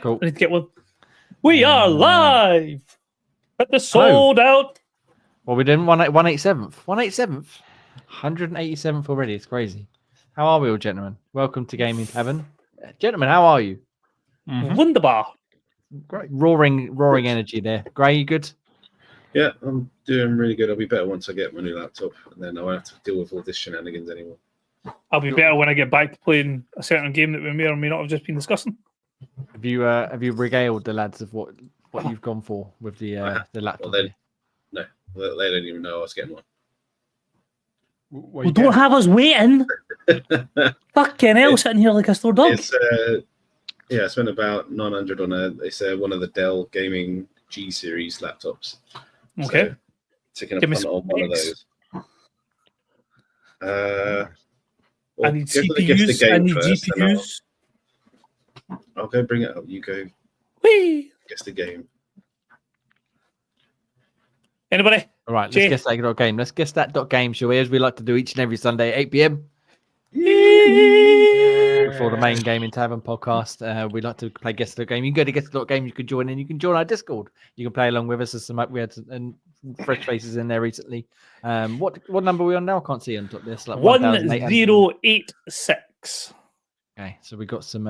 Cool. I need to get one. We are live at the sold out. Well, we didn't 187th. 187th already. It's crazy. How are we all, gentlemen? Welcome to Gaming Tavern. Gentlemen, how are you? Wunderbar. Great. Roaring energy there. Gray, you good? Yeah, I'm doing really good. I'll be better once I get my new laptop, and then I won't have to deal with all this shenanigans anymore. I'll be better when I get back to playing a certain game that we may or may not have just been discussing. Have you regaled the lads of what you've gone for with the laptop? Well, no, they don't even know I was getting one. Well, don't have us waiting. Fucking hell, sitting here like a store dog. It's I spent about 900 on it's one of the Dell Gaming G series laptops. Okay, so, taking a punt on one of those. I need CPUs. I need GPUs. I'll go bring it up. You go. Whee! Guess the game. Anybody? All right, let's guess that game. Let's guess that game, shall we? As we like to do each and every Sunday at 8 p.m. For the main Gaming Tavern podcast. We like to play Guess the Game. You can go to Guess the Game. You can join in. You can join our Discord. You can play along with us. We had some fresh faces in there recently. What number are we on now? I can't see on top of this. Like 1086. Okay, so we got some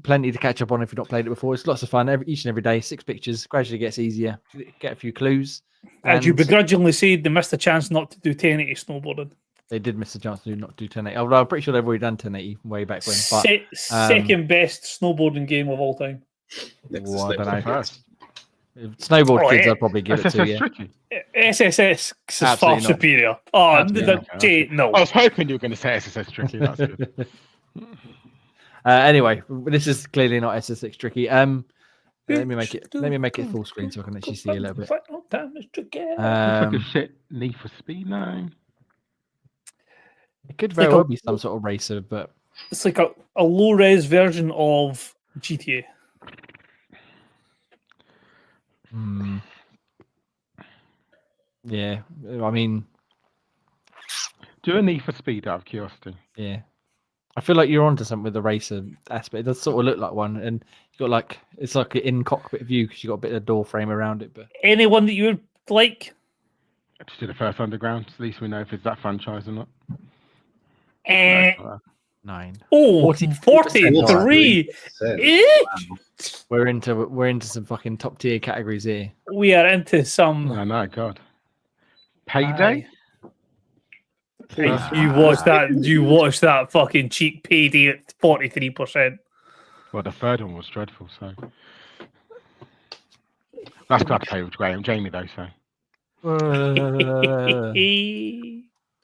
plenty to catch up on if you've not played it before. It's lots of fun each and every day. 6 pictures, gradually gets easier. Get a few clues. As you begrudgingly said, they missed a chance not to do 1080 snowboarding. They did miss a chance to not do 1080. Although I'm pretty sure they've already done 1080 way back when. But, second best snowboarding game of all time. I don't know. Snowboard kids, I'd probably give it to you. SSX is far superior. Oh, no. I was hoping you were going to say SSX tricky. That's good. Anyway, this is clearly not SSX tricky. Let me make it full screen so I can actually see a little bit. It's like a shit Need for Speed now. It could very well be some sort of racer, but it's like a low res version of GTA. Yeah, I mean, do a Need for Speed out of curiosity. Yeah. I feel like you're onto something with the racer aspect. It does sort of look like one, and you got like it's like an in cockpit view because you got a bit of door frame around it. But anyone that you would like? I just did the first Underground. At least we know if it's that franchise or not. 9. Oh, 43. We're into some fucking top tier categories here. We are into some. Oh my god. Payday. You watched that fucking cheap Payday at 43%. Well, the third one was dreadful, so that's got to play with Jamie though. So,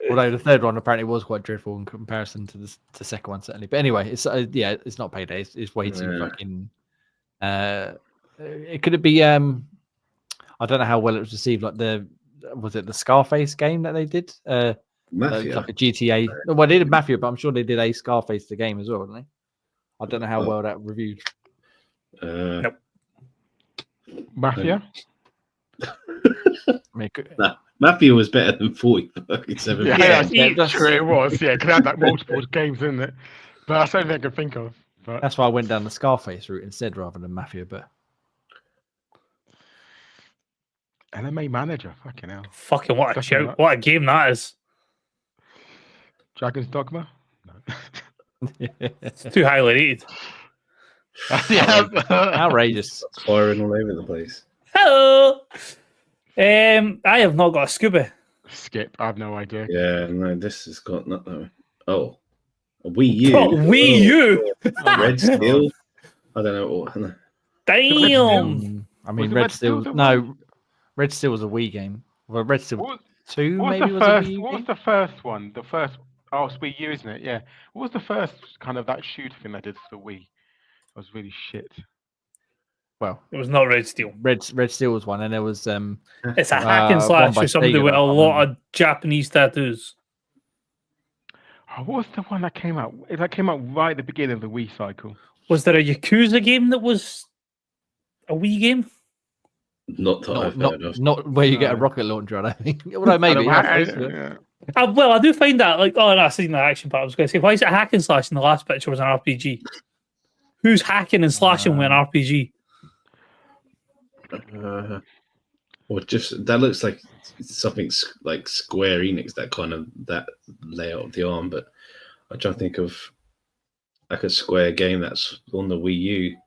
although the third one apparently was quite dreadful in comparison to the second one, certainly. But anyway, it's it's not Payday. It's way too fucking. It could be. I don't know how well it was received. Like the Scarface game that they did. Mafia. Like a GTA. Well, they did Mafia, but I'm sure they did a Scarface the game as well, didn't they? I don't know how well that reviewed. Nope. Mafia? Mafia was better than 47. Yeah, that's true. It was. Yeah, because it had like multiple games in it. But that's the only thing I can think of. But that's why I went down the Scarface route instead rather than Mafia. But LMA Manager, fucking hell. Fucking what a shout. What a game that is. Dragon's Dogma? No. It's too highly rated. Outrageous. Firing all over the place. Hello. I have not got a scuba. Skip. I have no idea. Yeah, no, this has got nothing. Oh, a Wii U. Oh, Wii U. Red Steel. I don't know. Damn. I mean, Red Steel. No, Red Steel was a Wii game. Well, Red Steel 2 maybe was a Wii game. What was the first one? The first. Oh, it's Wii U, isn't it? Yeah. What was the first kind of that shooter thing they did for the Wii? It was really shit. Well, it was not Red Steel. Red Steel was one, and there was it's a hack and slash for somebody with a lot of Japanese tattoos. Oh, what was the one that came out? That came out right at the beginning of the Wii cycle. Was there a Yakuza game that was a Wii game? Not where you get a rocket launcher. I think. Well, maybe. Well, I do find that like, oh no, I seen the action part. I was going to say, why is it hack and slash and the last picture was an RPG? Who's hacking and slashing with an RPG? Or just that looks like something like Square Enix, that layout of the arm. But I'm trying to think of like a Square game that's on the Wii U.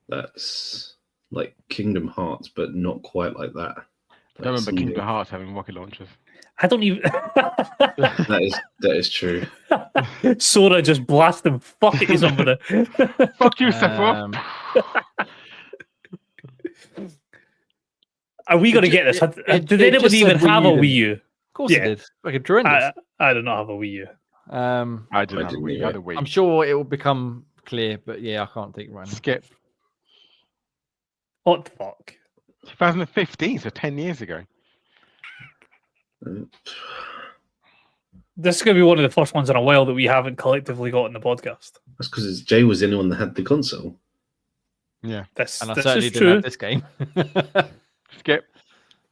That's like Kingdom Hearts, but not quite like that. I don't remember Kingdom Hearts having rocket launchers. I don't even. That is true. Sora just blasting fuck at you, somebody. Fuck you, Sephiroth. Are we going to get this? Did anybody even have a Wii U? Of course it did. Fucking horrendous. I do not have a Wii U. I didn't have a Wii. I had a Wii. I'm sure it will become clear, but yeah, I can't think right now. Skip. What the fuck? 2015, so 10 years ago. This is going to be one of the first ones in a while that we haven't collectively got in the podcast. That's because Jay was the only one that had the console. Yeah. And I this certainly is didn't true. have this game. Skip.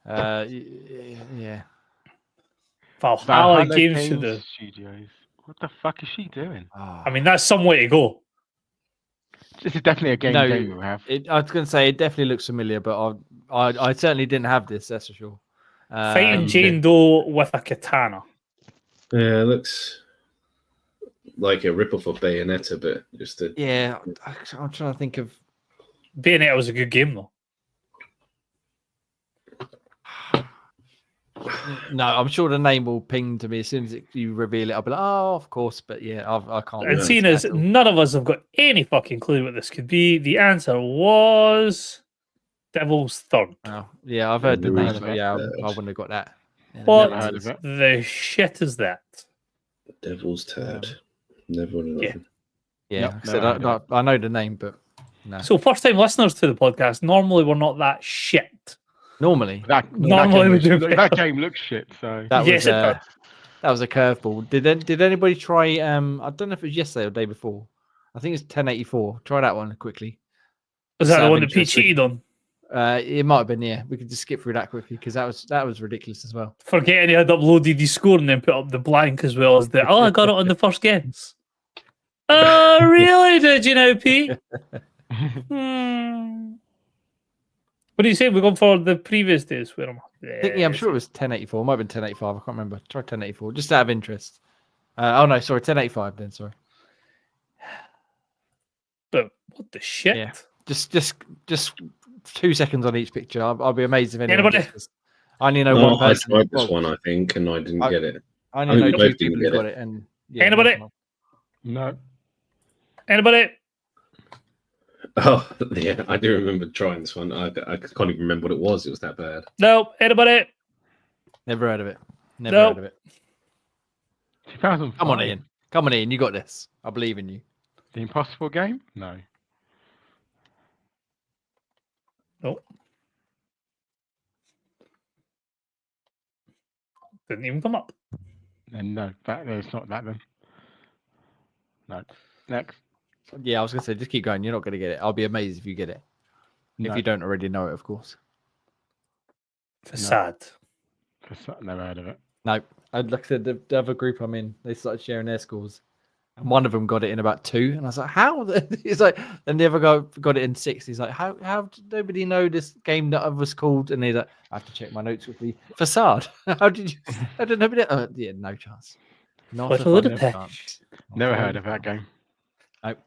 Yeah. Valhalla Games Studios. What the fuck is she doing? I mean, that's some way to go. This is definitely a game we have. I was going to say it definitely looks familiar, but I certainly didn't have this. That's for sure. Fighting Jane Doe with a katana. Yeah, it looks like a rip-off of Bayonetta, but just a... Yeah, I'm trying to think of... Bayonetta was a good game, though. No, I'm sure the name will ping to me as soon as you reveal it. I'll be like, oh, of course, but yeah, I can't. And seeing as none of us have got any fucking clue what this could be, the answer was Devil's Third. Oh, yeah, I've heard the name, but yeah, I wouldn't have got that. Yeah, what never heard of it. the shit is that? Devil's Turd. Never would have known. Yeah, Nope, I know the name, but no. So, first time listeners to the podcast, normally we're not that shit. Normally, That game looks shit. So that Yes, was it does. that was a curveball. Did anybody try? I don't know if it was yesterday or the day before. I think it's 1084. Try that one quickly. Was that the Sound one that Pete interesting. cheated on? It might have been. Yeah, we could just skip through that quickly because that was ridiculous as well. Forgetting he had uploaded his score and then put up the blank as well as the, I got it on the first guess. Oh, really? Did you know, Pete? What do you say? We're going for the previous days. Where am I? I think, I'm sure it was 1084. It might have been 1085. I can't remember. Try 1084 just out of interest. Oh no, sorry, 1085 then. Sorry. But what the shit? Yeah. Just 2 seconds on each picture. I'll be amazed if anyone Anybody? gets this. I only know No, one I person. tried this one, I think, and I didn't get it. I I only think know we two both didn't people who get got it. it. And Anybody? no. Anybody? Oh, yeah, I do remember trying this one. I can't even remember what it was. It was that bad. No. Anybody? Never heard of it. Never No. heard of it. 2005. Come on, Ian. Come on, Ian. You got this. I believe in you. The Impossible Game? No. No. Didn't even come up. And no, it's not that then. No. Next. Yeah, I was gonna say just keep going. You're not gonna get it. I'll be amazed if you get it. No. If you don't already know it, of course. Facade. Never heard of it. No, like I said, the other group I'm in, they started sharing their scores, and one of them got it in about 2, and I was like, "How?" He's like, and the other guy got it in 6. He's like, "How did nobody know this game that was called?" And he's like, "I have to check my notes quickly." Facade. How did nobody? Yeah, no chance. Not What a a load of fucking pish. chance. Never heard of that game.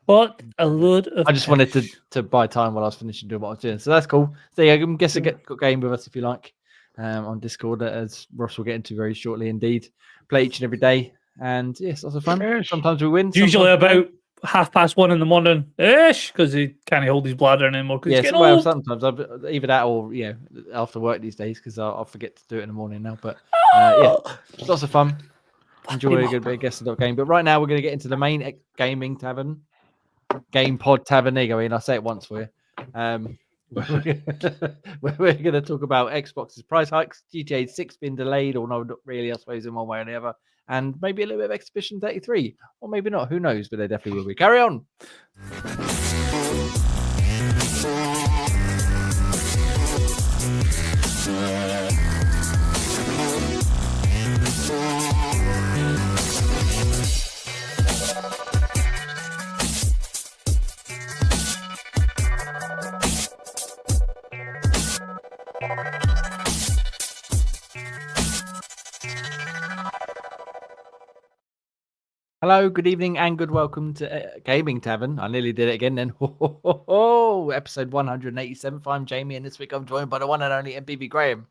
What a load of I just wanted pish. to buy time while I was finishing doing what I was doing. So that's cool. So yeah, I guess I got game with us if you like on Discord, as Ross will get into very shortly indeed. Play each and every day. And yes, lots of fun. Yes. Sometimes we win. Usually sometimes we about 1:30 in the morning ish, because he can't hold his bladder anymore. Because don't. he's Yes, getting well, old. sometimes either that or after work these days because I'll forget to do it in the morning now. But lots of fun. Enjoy a good bit of guest game. But right now we're going to get into the main gaming tavern, game pod tavern. There you go, Ian. I'll say it once for you. We're going to talk about Xbox's price hikes, GTA 6 being delayed, or no, not really, I suppose, in one way or the other, and maybe a little bit of Exhibition 33, or maybe not. Who knows? But they definitely will be. Carry on. Hello, good evening, and good welcome to Gaming Tavern. I nearly did it again then. Episode 187. I'm Jamie, and this week I'm joined by the one and only MPV Graham.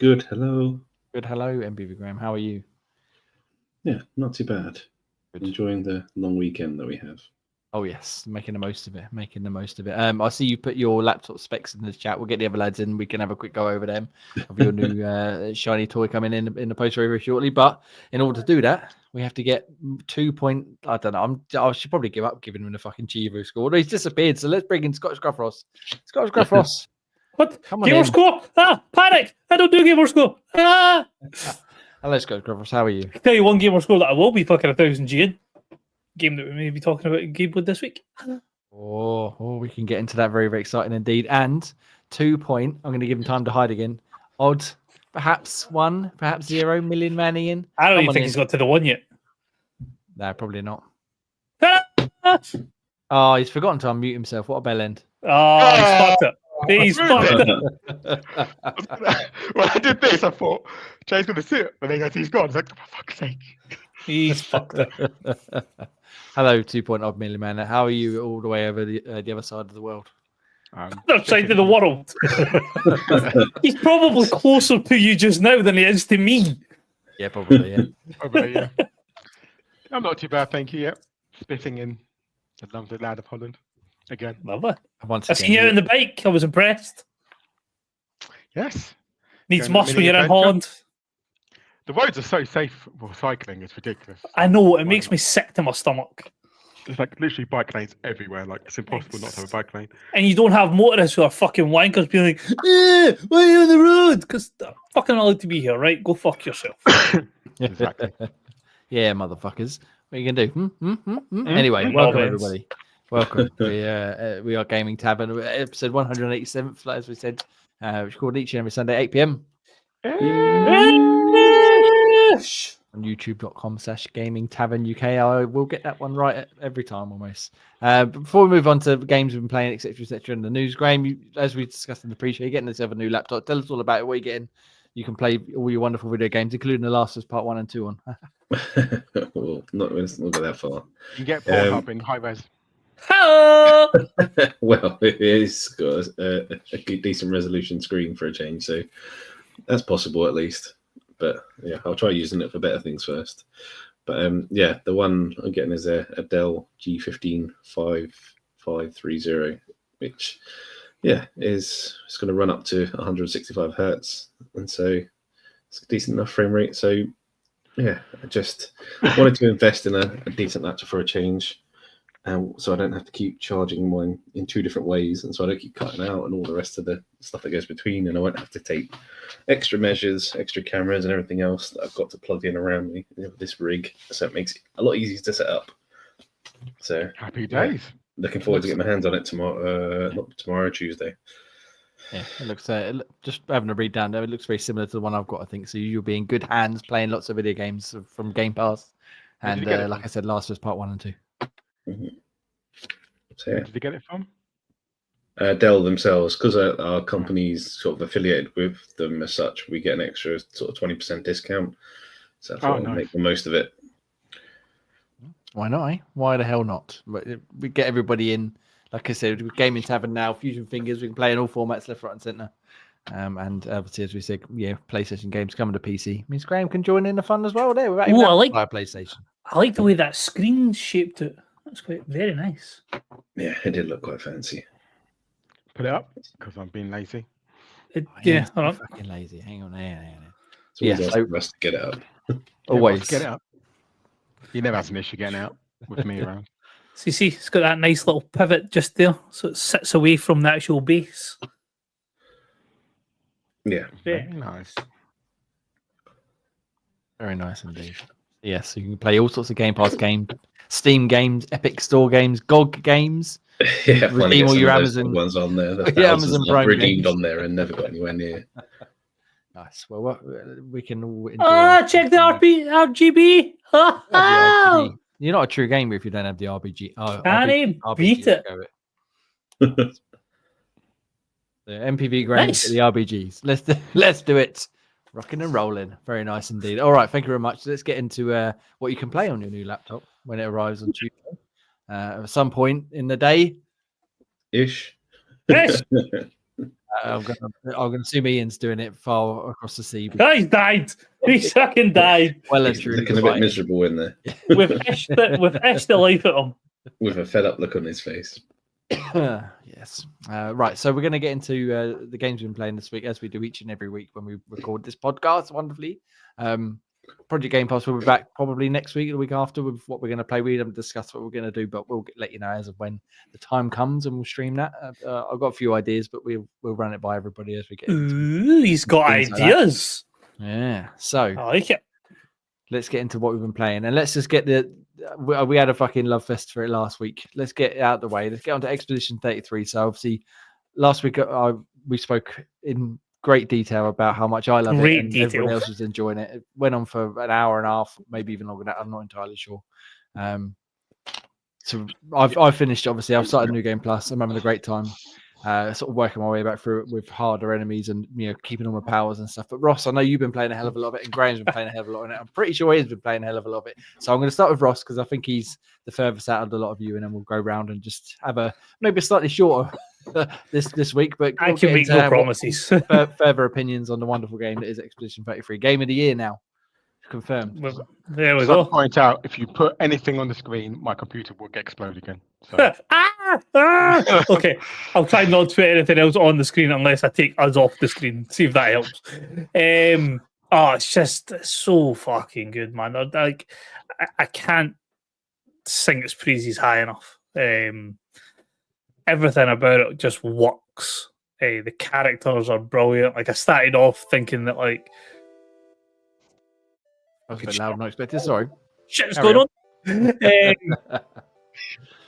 Good. Hello. Good, hello, MPV Graham. How are you? Yeah, not too bad. Good. Enjoying the long weekend that we have. Oh yes, making the most of it. Making the most of it. I see you put your laptop specs in the chat. We'll get the other lads in. We can have a quick go over them of your new shiny toy coming in the post very shortly. But in order to do that, we have to get 2 point. I don't know. I should probably give up giving him the fucking Chivo score. He's disappeared. So let's bring in Scottish Gruffross. Scottish Gruffross. What? Come on Gamer in. score? Ah, panic! I don't do gamer score. Ah! Hello, Scottish Gruffross. How are you? Tell you one gamer score that I will be fucking 1,000 G in. Game that we may be talking about in Gamewood this week. Oh, we can get into that. Very, very exciting indeed. And 2 point. I'm going to give him time to hide again. Odd, perhaps 1, perhaps 0 million man Ian. I don't Come even on think in. he's got to the 1 yet. No, probably not. Ah! Oh, he's forgotten to unmute himself. What a bell end. Oh, he's fucked it. He's fucked it. When I did this, I thought Jay's going to sit, but then he's gone. It's like, for fuck's sake. He's fucked it. Hello, 2 point odd million man. How are you all the way over the other side of the world? Other side of the world. He's probably closer to you just now than he is to me. Yeah, probably. Yeah. Probably, yeah. I'm not too bad, thank you. Yep. Spitting in the lovely land of Holland again. Lovely. Once I seen you out on the bike. I was impressed. Yes. Needs Going on a must when you're in mini Holland. The roads are so safe for cycling, it's ridiculous. I know, it Why makes not? me sick to my stomach. There's like literally bike lanes everywhere. Like it's impossible not to have a bike lane. And you don't have motorists who are fucking wankers being like, why are you on the road? Because they're fucking allowed to be here, right? Go fuck yourself. Exactly. Yeah, motherfuckers. What are you gonna do? Anyway, Mm. welcome Comments. everybody. Welcome. We are Gaming Tavern, episode 187. As we said, which called each and every Sunday 8 p.m. on youtube.com/gaming tavern UK. I will get that one right every time almost. But before we move on to games we've been playing, etc., and the news, Graham, as we discussed in the pre-show, you're getting yourself a new laptop. Tell us all about it. What you're getting. You can play all your wonderful video games, including The Last of Us Part 1 and 2 on. Well, let's not go that far. You can get Pornhub in high res. Hello! Well, it is got a good, decent resolution screen for a change, so that's possible at least. But yeah, I'll try using it for better things first. But yeah, the one I'm getting is a Dell G15 5530, which it's going to run up to 165 hertz, and so it's a decent enough frame rate. So yeah, I just wanted to invest in a decent laptop for a change. So I don't have to keep charging mine in 2 different ways, and so I don't keep cutting out and all the rest of the stuff that goes between, and I won't have to take extra measures, extra cameras, and everything else that I've got to plug in around me with this rig. So it makes it a lot easier to set up. So Happy days. looking forward to get my hands on it tomorrow. Not tomorrow, Tuesday. Yeah, it looks just having a read down there. It looks very similar to the one I've got, I think. So you'll be in good hands playing lots of video games from Game Pass, Where and did you get it like from? I said, Last of Us Part 1 and 2. Mm-hmm. So Where yeah. did you get it from? Dell themselves, because our company's sort of affiliated with them as such, we get an extra sort of 20% discount. So I thought I'd nice. make the most of it. Why not? Eh? Why the hell not? But we get everybody in. Like I said, with Gaming Tavern now, Fusion Fingers, we can play in all formats, left, right, and centre. And obviously, as we said, yeah, PlayStation games coming to PC. Means Graham can join in the fun as well there. Without even Ooh, I having like- to buy a PlayStation. I like the way that screen shaped it. That's quite very nice. Yeah, it did look quite fancy. Put it up because I'm being lazy. Yeah, I'm hold on. fucking lazy. Hang on. So Yeah, yeah, so- for us to get it up. Always. Get it up. You never has an issue getting out with me around. So you see, it's got that nice little pivot just there, so it sits away from the actual base. Yeah. Yeah. Very nice. Very nice indeed. Yes, you can play all sorts of Game Pass games, Steam games, Epic Store games, GOG games. Yeah, Redeem all your Amazon ones on there. The Yeah, thousands Amazon I've Prime redeemed games. on there and never got anywhere near. Nice. Well, we can all enjoy Check the RGB. Have the Oh, RPG. You're not a true gamer if you don't have the RPG. Can he beat let's it? go with. The MPV Graham, Nice. the RBGs. Let's do it. Rocking and rolling. Very nice indeed. All right, thank you very much. Let's get into what you can play on your new laptop when it arrives on Tuesday. At some point in the day. Ish. Yes. I'm gonna assume Ian's doing it far across the sea. Oh, he's died. He fucking died. Well and He's truly looking a bit divided. miserable in there, With Ish the life at him. with a fed up look on his face. Yes. Right. So we're going to get into the games we've been playing this week, as we do each and every week when we record this podcast. Wonderfully. Project Game Pass will be back probably next week, the week after, with what we're going to play. We haven't discussed what we're going to do, but we'll let you know as of when the time comes, and we'll stream that. I've got a few ideas, but we'll run it by everybody as we get into Ooh, he's got things like that. ideas. Yeah. So I like it. let's get into what we've been playing, and let's just get we had a fucking love fest for it last week. Let's get it out of the way. Let's get on to Expedition 33. So obviously last week we spoke in great detail about how much I love Great it and detail. everyone else was enjoying it. It went on for an hour and a half, maybe even longer than that. I'm not entirely sure. So I've finished, obviously. I've started New Game Plus. I'm having a great time. Sort of working my way back through it with harder enemies and keeping all my powers and stuff. But Ross, I know you've been playing a hell of a lot of it, and Graham's been playing a hell of a lot of it. I'm pretty sure Ian's been playing a hell of a lot of it. So I'm going to start with Ross because I think he's the furthest out of the lot of you, and then we'll go round and just have maybe a slightly shorter this week. But I we'll can get make into no promises. further opinions on the wonderful game that is Expedition 33. Game of the year now, confirmed. There we So go. point out, if you put anything on the screen, my computer will explode again. So Okay, I'll try not to put anything else on the screen unless I take us off the screen. See if that helps. It's just so fucking good, man. I can't sing its praises high enough. Everything about it just works. The characters are brilliant. Like I started off thinking that like I was a bit loud, not expected. Sorry. shit's Carry going on.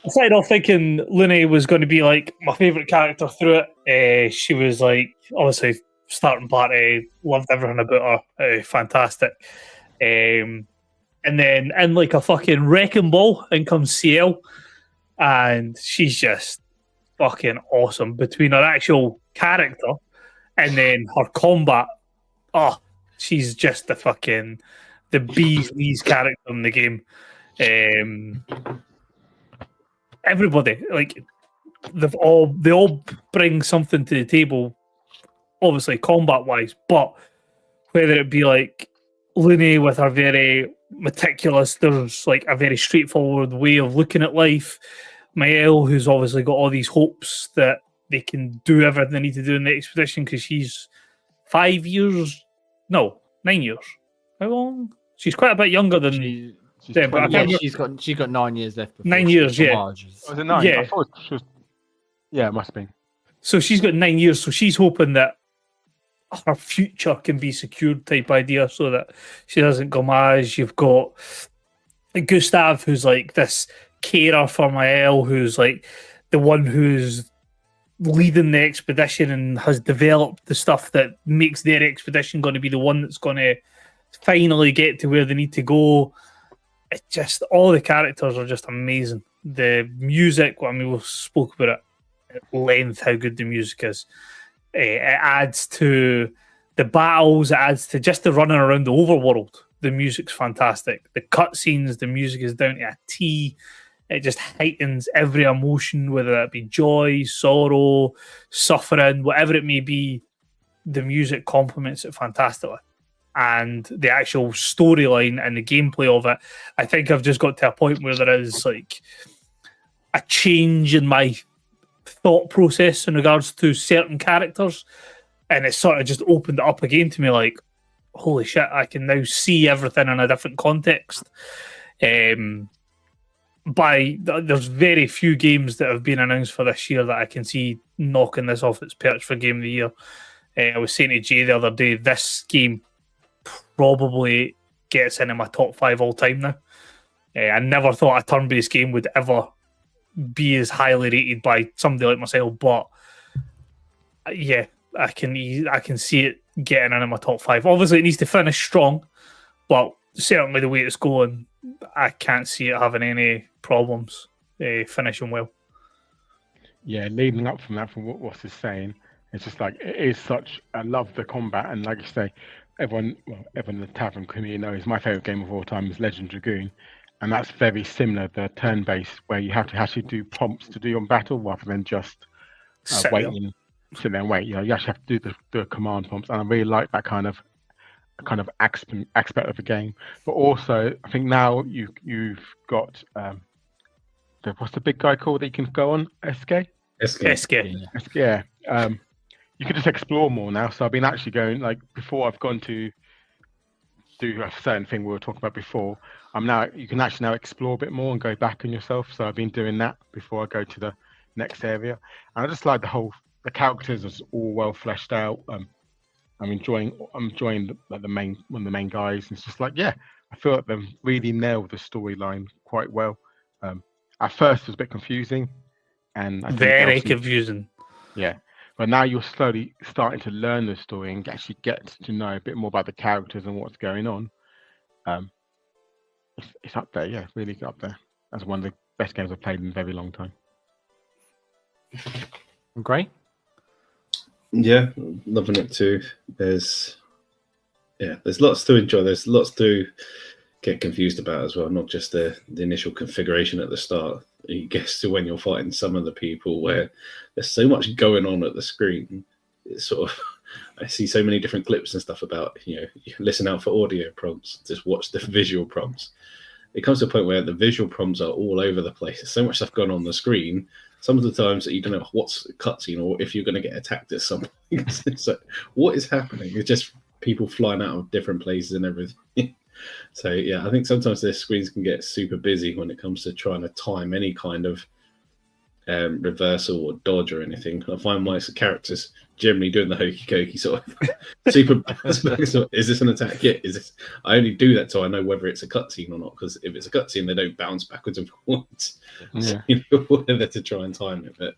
I started off thinking Lune was going to be like my favourite character through it. She was like obviously starting party, loved everything about her, fantastic. And then in like a fucking wrecking ball, in comes CL, and she's just fucking awesome between her actual character and then her combat. Oh, she's just the bee's knees character in the game. Everybody, like they all bring something to the table, obviously combat wise, but whether it be like Lune with her very meticulous, there's like a very straightforward way of looking at life. Mael, who's obviously got all these hopes that they can do everything they need to do in the expedition because she's 9 years. How long? She's quite a bit younger than she's Yeah, but I 20 can't years. she's got 9 years left. before 9 she years, yeah. homages. Was it 9? Yeah. I thought she was. Yeah, it must be. So she's got 9 years, so she's hoping that her future can be secured type idea so that she doesn't go mad. You've got Gustav, who's like this carer for Mael, who's like the one who's leading the expedition and has developed the stuff that makes their expedition going to be the one that's going to finally get to where they need to go. It just, all the characters are just amazing. The music, we spoke about it at length, how good the music is. It adds to the battles, it adds to just the running around the overworld. The music's fantastic. The cutscenes, the music is down to a T. It just heightens every emotion, whether that be joy, sorrow, suffering, whatever it may be. The music complements it fantastically. And the actual storyline and the gameplay of it, I think I've just got to a point where there is like a change in my thought process in regards to certain characters, and it sort of just opened it up again to me like, holy shit, I can now see everything in a different context. There's very few games that have been announced for this year that I can see knocking this off its perch for Game of the Year. I was saying to Jay the other day, this game probably gets into my top 5 all time now. I never thought a turn-based game would ever be as highly rated by somebody like myself, but yeah, I can see it getting into my top 5. Obviously, it needs to finish strong, but certainly the way it's going, I can't see it having any problems finishing well. Yeah, leading up from that, from what Ross is saying, It's just like it is such. I love the combat, and like you say, everyone in the Tavern community knows my favorite game of all time is Legend Dragoon, and that's very similar. The turn-based where you have to actually do prompts to do your battle rather than just Sit sit there and wait. You actually have to do the command prompts, and I really like that kind of aspect of the game. But also, I think now you've got what's the big guy called that you can go on? SK. SK. Yeah. You can just explore more now. So I've been actually going, like, before I've gone to do a certain thing we were talking about before. You can actually now explore a bit more and go back on yourself. So I've been doing that before I go to the next area. And I just like the characters are all well fleshed out. I'm enjoying like one of the main guys. And it's just like, yeah, I feel like they've really nailed the storyline quite well. At first it was a bit confusing, and I think Very confusing. Yeah, but now you're slowly starting to learn the story and actually get to know a bit more about the characters and what's going on. It's up there, yeah, really up there as one of the best games I've played in a very long time. Great. Yeah, loving it too. There's lots to enjoy. There's lots to get confused about as well. Not just the initial configuration at the start. It gets to when you're fighting some of the people where there's so much going on at the screen. It's sort of I see so many different clips and stuff about you listen out for audio prompts, just watch the visual prompts. It comes to a point where the visual prompts are all over the place. There's so much stuff going on the screen. Some of the times that you don't know what's cutscene or if you're going to get attacked at some point. It's like, what is happening? It's just people flying out of different places and everything. So yeah, I think sometimes the screens can get super busy when it comes to trying to time any kind of reversal or dodge or anything. I find my characters generally doing the hokey cokey sort of super. So is this an attack? Yeah, is this? I only do that so I know whether it's a cutscene or not. Because if it's a cutscene, they don't bounce backwards and forwards. Yeah. So, whether to try and time it, but.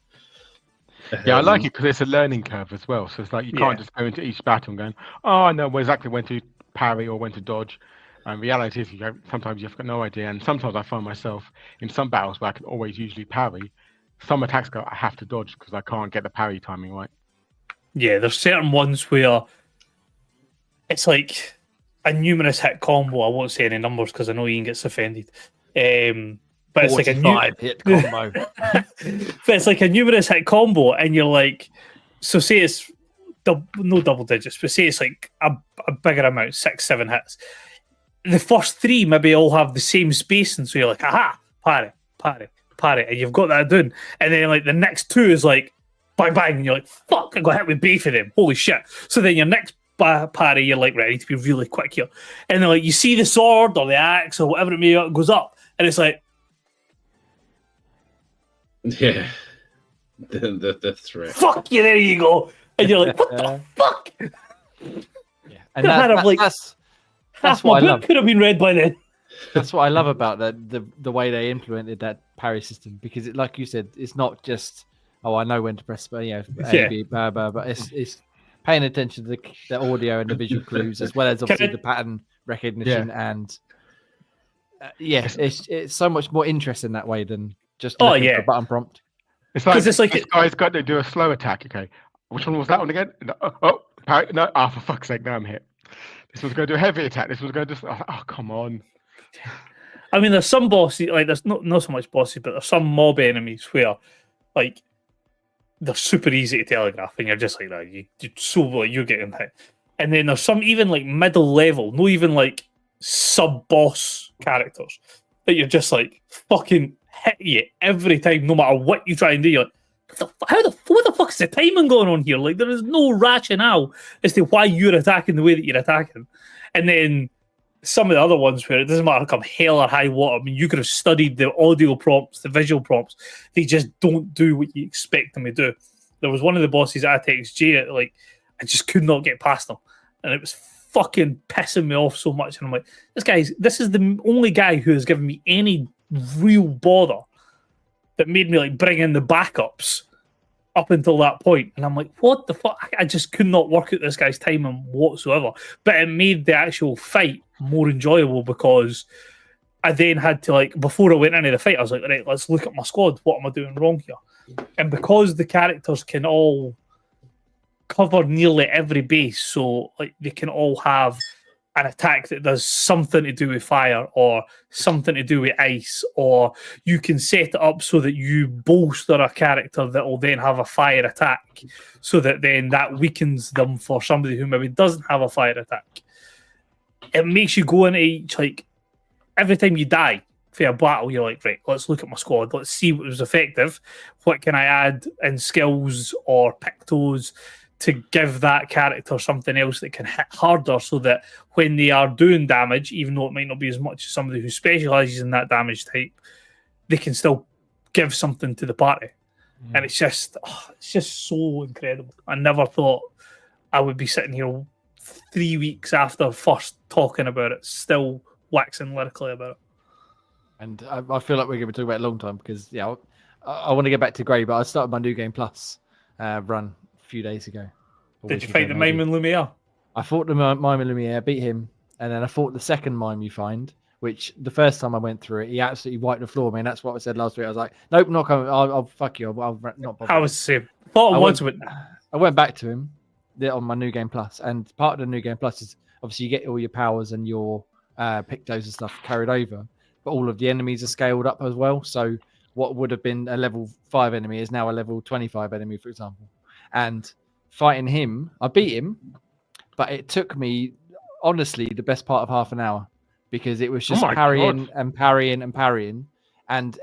Yeah, I like it because it's a learning curve as well. So it's like you can't just go into each battle and going, oh, I know exactly when to parry or when to dodge. And reality is, sometimes you've got no idea. And sometimes I find myself in some battles where I can always usually parry. Some attacks I have to dodge because I can't get the parry timing right. Yeah, there's certain ones where it's like a numerous hit combo. I won't say any numbers because I know Ian gets offended. But it's like a hit combo. But it's like a numerous hit combo, and you're like, so say it's no double digits, but say it's like a bigger amount, 6-7 hits. The first 3 maybe all have the same spacing, so you're like, aha, parry, parry, parry, and you've got that done. And then like the next 2 is like bang bang, and you're like, fuck, I got hit with both of them. Holy shit. So then your next parry, you're like ready to be really quick here. And then like you see the sword or the axe or whatever it may be goes up, and it's like, yeah, the threat. Fuck you, there you go. And you're like, what the fuck? Yeah. And that's my what I book love. could have been read by then. That's what I love about the way they implemented that parry system, because it, like you said, it's not just I know when to press A, B, blah, blah, but it's paying attention to the audio and the visual clues as well as obviously the pattern recognition and it's so much more interesting that way than just for a button prompt. It's like this guy's got to do a slow attack. Okay, which one was that one again? Parry. No, for fuck's sake, now I'm hit. This one's going to do a heavy attack. This one's going to just... Oh, come on. I mean, there's some bosses, like, there's not so much bosses, but there's some mob enemies where, like, they're super easy to telegraph, and you're just like, that. You're getting hit. And then there's some even, like, middle level, not even, like, sub-boss characters, that you're just, like, fucking hit you every time, no matter what you try and do. You're like, what the fuck is the timing going on here? Like, there is no rationale as to why you're attacking the way that you're attacking. And then some of the other ones where it doesn't matter come hell or high water. I mean, you could have studied the audio prompts, the visual prompts. They just don't do what you expect them to do. There was one of the bosses at XJ, like, I just could not get past them. And it was fucking pissing me off so much. And I'm like, this is the only guy who has given me any real bother that made me like bring in the backups up until that point. And I'm like, what the fuck? I just could not work out this guy's timing whatsoever. But it made the actual fight more enjoyable because I then had to, like, before I went into the fight, I was like, right, let's look at my squad. What am I doing wrong here? And because the characters can all cover nearly every base, so like they can all have an attack that does something to do with fire or something to do with ice, or you can set it up so that you bolster a character that will then have a fire attack, so that then that weakens them for somebody who maybe doesn't have a fire attack. It makes you go into each, like, every time you die for a battle, you're like, right, let's look at my squad, let's see what was effective, what can I add in skills or pictos to give that character something else that can hit harder, so that when they are doing damage, even though it might not be as much as somebody who specializes in that damage type, they can still give something to the party. And it's just so incredible. I never thought I would be sitting here 3 weeks after first talking about it, still waxing lyrically about it. And I feel like we're going to be talking about it a long time, because I want to get back to Grey, but I started my New Game Plus run a few days ago. Did you fight the Mime and Lumiere? I fought the Mime and Lumiere, beat him, and then I fought the second Mime you find, which the first time I went through it, he absolutely wiped the floor. I mean, that's what I said last week. I was like, nope, not coming. I'll fuck you. I'll not bother. I was the same. I went back to him on my New Game Plus, and part of the New Game Plus is obviously you get all your powers and your pictos and stuff carried over, but all of the enemies are scaled up as well. So what would have been a level 5 enemy is now a level 25 enemy, for example. And fighting him, I beat him, but it took me, honestly, the best part of half an hour, because it was just parrying and parrying and parrying. And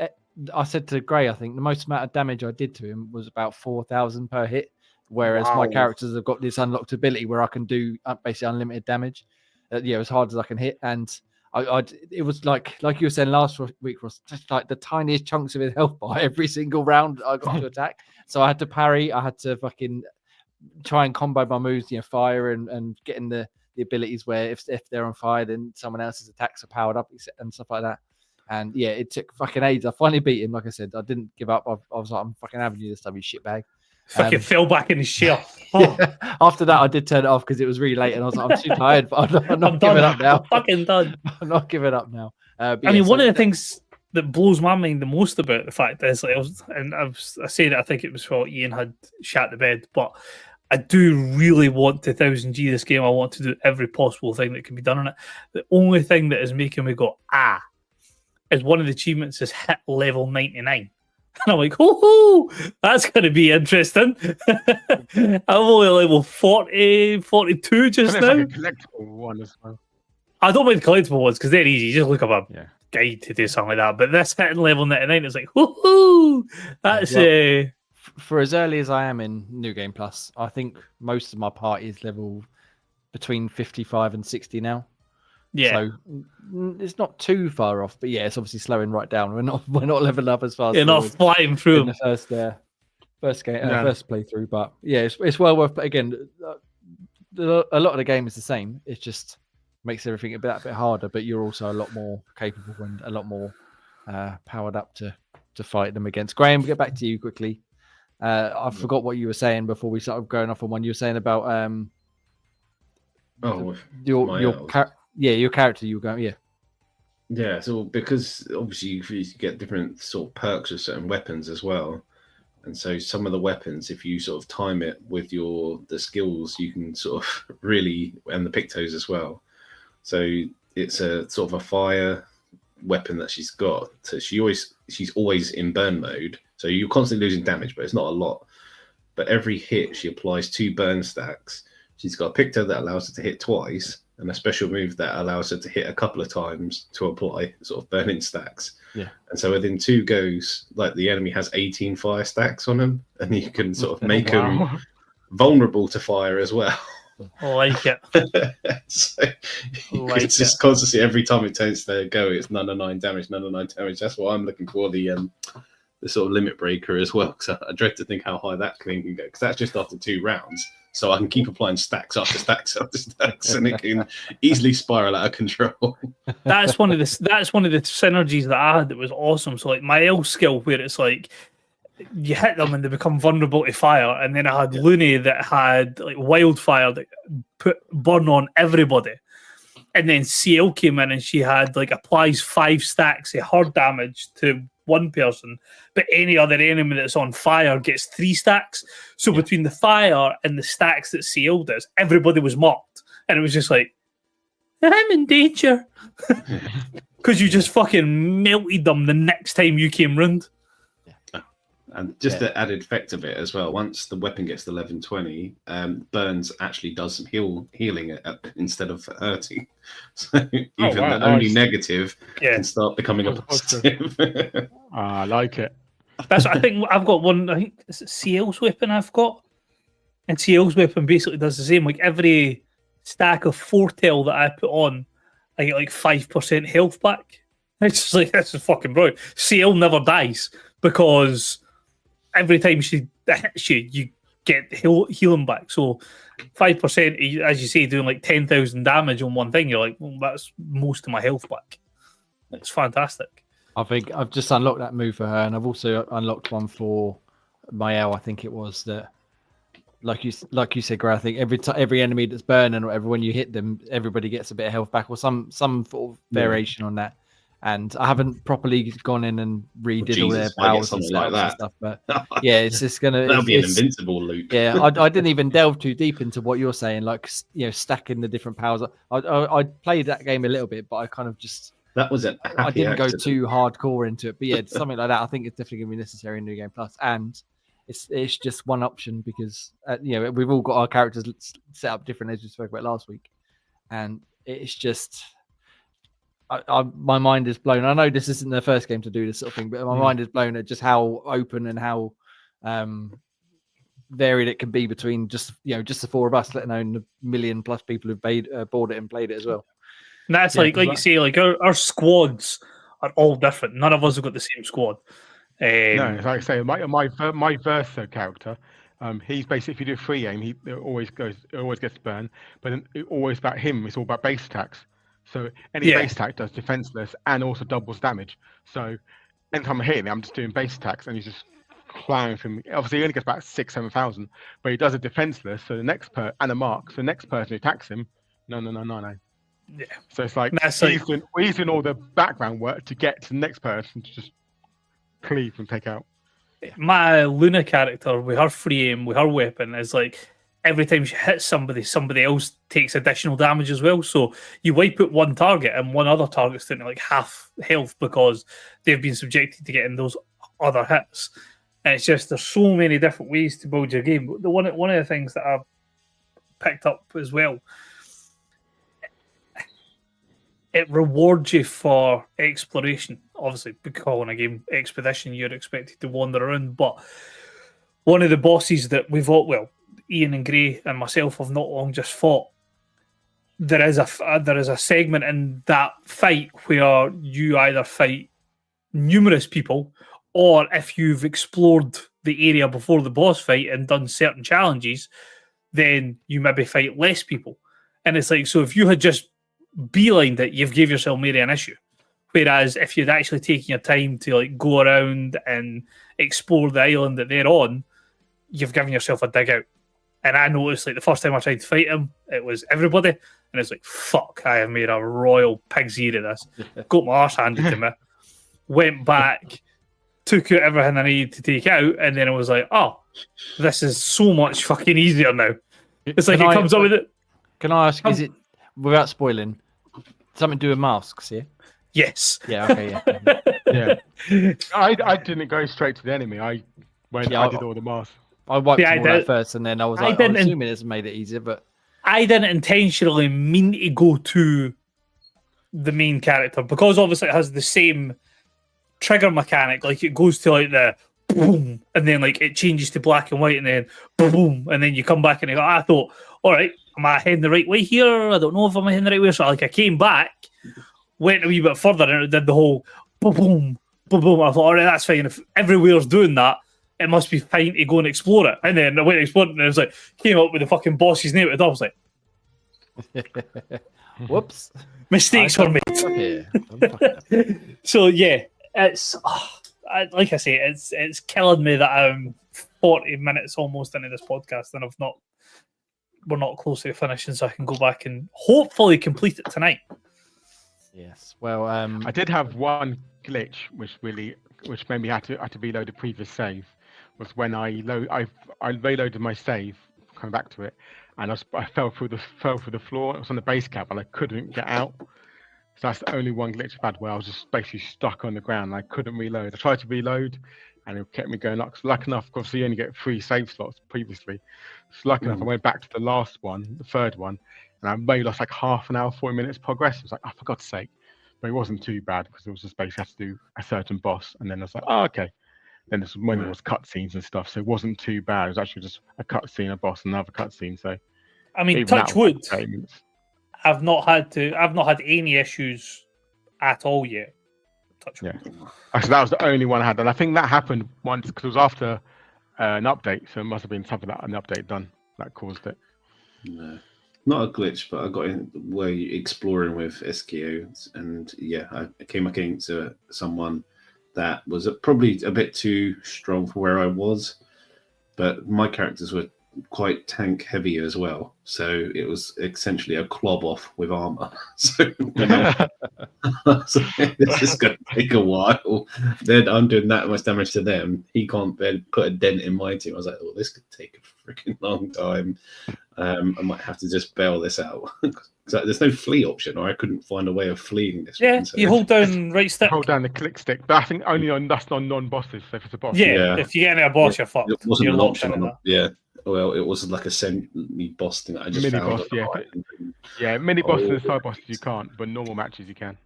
I said to Gray, I think the most amount of damage I did to him was about 4,000 per hit, whereas my characters have got this unlocked ability where I can do basically unlimited damage. As hard as I can hit. And it was like you were saying last week, was just like the tiniest chunks of his health bar every single round I got to attack. So I had to parry. I had to fucking try and combo my moves, fire and getting the abilities where if they're on fire, then someone else's attacks are powered up and stuff like that. And yeah, it took fucking ages. I finally beat him. Like I said, I didn't give up. I was like, I'm fucking having you this time, you shitbag. Fucking fell back in his chair. Yeah. After that, I did turn it off because it was really late, and I was like, I'm too tired. But I'm not giving up now. I'm fucking done. I'm not giving up now. One of the things that blows my mind the most about the fact is, like, I say that I think it was what Ian had shat the bed, but I do really want to 1000G this game. I want to do every possible thing that can be done on it. The only thing that is making me go is one of the achievements is hit level 99. And I'm like, that's going to be interesting. I'm only level 40, 42 just now. Like a collectible one as well. I don't mind collectible ones because they're easy. You just look up a guide to do something like that. But this hitting level 99 is like, that's for as early as I am in New Game Plus, I think most of my party is level between 55 and 60 now. Yeah, so it's not too far off, but yeah, it's obviously slowing right down. We're not leveling up as fast. You're not flying through in the first playthrough, but yeah, it's well worth. But again, a lot of the game is the same. It just makes everything a bit harder, but you're also a lot more capable and a lot more powered up to fight them against. Graham, get back to you quickly. I forgot what you were saying before we started going off on one. You were saying about your character you were going, Yeah, so because obviously you get different sort of perks with certain weapons as well. And so some of the weapons, if you sort of time it with the skills, you can sort of really, and the pictos as well. So it's a sort of a fire weapon that she's got. So she's always in burn mode. So you're constantly losing damage, but it's not a lot. But every hit, she applies 2 burn stacks. She's got a picto that allows her to hit twice, and a special move that allows her to hit a couple of times to apply sort of burning stacks. Yeah. And so within 2 goes, like the enemy has 18 fire stacks on him, and you can sort of make them vulnerable to fire as well. I like it. So it's just constantly, every time it turns to go, it's none of 9 damage, none of 9 damage. That's what I'm looking for, the sort of limit breaker as well, because I dread to think how high that thing can go, because that's just after 2 rounds. So I can keep applying stacks after stacks after stacks, and it can easily spiral out of control. That's one of the synergies that I had that was awesome. So like my L skill, where it's like you hit them and they become vulnerable to fire, and then I had Looney that had like wildfire that put burn on everybody, and then CL came in and she had like applies 5 stacks of hard damage to one person, but any other enemy that's on fire gets 3 stacks. So between the fire and the stacks that CL does, everybody was marked. And it was just like, I'm in danger. Because you just fucking melted them the next time you came round. And just the added effect of it as well. Once the weapon gets to 1120, burns actually does some healing instead of hurting. So even the only negative can start becoming a positive. I like it. That's. I think I've got one. I think it's CL's weapon I've got, and CL's weapon basically does the same. Like every stack of foretel that I put on, I get like 5% health back. It's just like, this is fucking brilliant. CL never dies because every time she hits you, you get healing back. So 5%, as you say, doing like 10,000 damage on one thing, you're like, well, that's most of my health back. It's fantastic. I think I've just unlocked that move for her, and I've also unlocked one for Mael. I think it was that, like you said, Gray. I think every enemy that's burning or whatever, when you hit them, everybody gets a bit of health back, or some sort of variation on that. And I haven't properly gone in and redid all their powers and stuff, but yeah, it's just gonna. That'll be an invincible loop. Yeah, I didn't even delve too deep into what you're saying, like stacking the different powers. I played that game a little bit, but I kind of just that was it. I didn't go too hardcore into it, but yeah, something like that. I think it's definitely gonna be necessary in New Game Plus, and it's just one option because we've all got our characters set up different as we spoke about last week, and it's just. My mind is blown. I know this isn't the first game to do this sort of thing, but my mind is blown at just how open and how varied it can be between just the 4 of us, let alone the 1 million+ people who've bought it and played it as well. And that's like you say, like our squads are all different. None of us have got the same squad. No, like I say, my Versa character, he's basically, if you do a free aim, it always gets burned, but then it's always about him. It's all about base attacks. So any base attack does defenseless and also doubles damage. So anytime I'm hitting, I'm just doing base attacks, and he's just plowing from. Obviously, he only gets about 6,000-7,000, but he does it defenseless. So the next and a mark. So the next person who attacks him, no. Yeah. So it's like he's doing all the background work to get to the next person to just cleave and take out. My Luna character with her free aim, with her weapon, is like. Every time she hits somebody else takes additional damage as well. So you wipe out one target and one other target's doing like half health because they've been subjected to getting those other hits. And it's just, there's so many different ways to build your game. But one of the things that I've picked up as well, it rewards you for exploration. Obviously, because calling a game Expedition, you're expected to wander around. But one of the bosses that we've all, Ian and Gray and myself have not long just fought. There is a segment in that fight where you either fight numerous people, or if you've explored the area before the boss fight and done certain challenges, then you maybe fight less people. And it's like, so if you had just beelined it, you've gave yourself maybe an issue. Whereas if you'd actually taken your time to like go around and explore the island that they're on, you've given yourself a dig out. And I noticed, like, the first time I tried to fight him, it was everybody. And it's like, fuck, I have made a royal pig's ear of this. Got my arse handed to me. Went back, took out everything I needed to take out. And then I was like, oh, this is so much fucking easier now. It's like it comes up with it. Can I ask, is it, without spoiling, something to do with masks, yeah? Yes. Yeah, okay, yeah. I didn't go straight to the enemy. I did all the masks. I wiped them all out first, and then I was like, I'm assuming it's made it easier, but I didn't intentionally mean to go to the main character because obviously it has the same trigger mechanic. Like it goes to like the boom, and then like it changes to black and white, and then boom, and then you come back and you go, I thought, all right, am I heading the right way here? I don't know if I'm heading the right way. So like I came back, went a wee bit further, and it did the whole boom, boom, boom. I thought, all right, that's fine. If everywhere's doing that, it must be fine to go and explore it. And then I went to explore it, and it was like, came up with the fucking boss's name at the top. I was like, whoops. Mistakes were made. So, yeah, it's, like I say, it's killing me that I'm 40 minutes almost into this podcast and we're not close to finishing, so I can go back and hopefully complete it tonight. Yes. Well, I did have one glitch which really which made me had to reload a previous save, was when I reloaded my save, coming back to it, and I fell through the floor. It was on the base cap, and I couldn't get out. So that's the only one glitch I've had where I was just basically stuck on the ground. And I couldn't reload. I tried to reload, and it kept me going. Lucky enough, because you only get 3 save slots previously. So lucky enough, I went back to the last one, the third one, and I maybe lost like half an hour, 40 minutes progress. It was like, oh, for God's sake. But it wasn't too bad because it was just basically had to do a certain boss, and then I was like, oh, okay. Then this was when it was cutscenes and stuff, so it wasn't too bad. It was actually just a cutscene, a boss, another cutscene. So I mean, even touch that was wood. like 30 minutes. I've not had any issues at all yet. Touch wood. Actually, that was the only one I had, and I think that happened once because it was after an update, so it must have been something that an update done that caused it. No, not a glitch, but I got in where you exploring with SKO, and I came against someone that was probably a bit too strong for where I was, but my characters were quite tank heavy as well, so it was essentially a clob off with armor. So, so this is going to take a while. Then I'm doing that much damage to them. He can't then put a dent in my team. I was like, oh, this could take a freaking long time. I might have to just bail this out. So there's no flee option, or I couldn't find a way of fleeing this. Yeah, one, so. you hold down right stick. Hold down the click stick, but I think only that's on non-bosses. So if it's a boss, Yeah, if you get into a boss, you're fucked. It wasn't You're an locked option. into that. Yeah. Well, it was like a semi-boss thing that I just Mini found. boss, yeah. Yeah, mini bosses and side bosses you can't, but normal matches you can.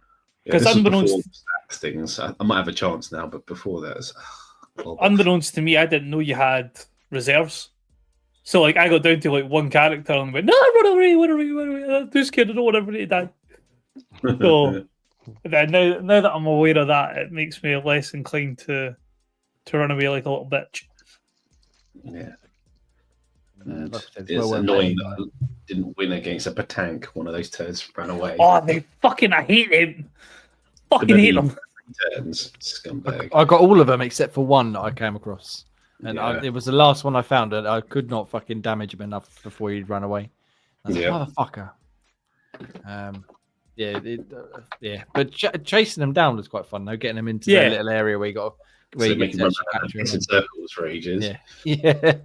Yeah, 'Cause this was unbeknownst- before the stacks things, I might have a chance now, but before that, it's, Unbeknownst to me, I didn't know you had reserves. So like, I got down to like one character and went, no, run away. I'm too scared. I don't want everybody to die. So then now that I'm aware of that, it makes me less inclined to run away like a little bitch. yeah. Like I said, It's well annoying made. that I didn't win against a Patank. One of those turds ran away. Oh, I hate them. Fucking hate them. Turns, scumbag. I got all of them except for one that I came across, and Yeah. it was the last one I found, and I could not fucking damage him enough before he'd run away. I was like, Yeah. motherfucker. Yeah. But chasing them down was quite fun though. Getting them into Yeah. the little area where you got where So you make get him to run actually around capture in them. circles for ages. Yeah.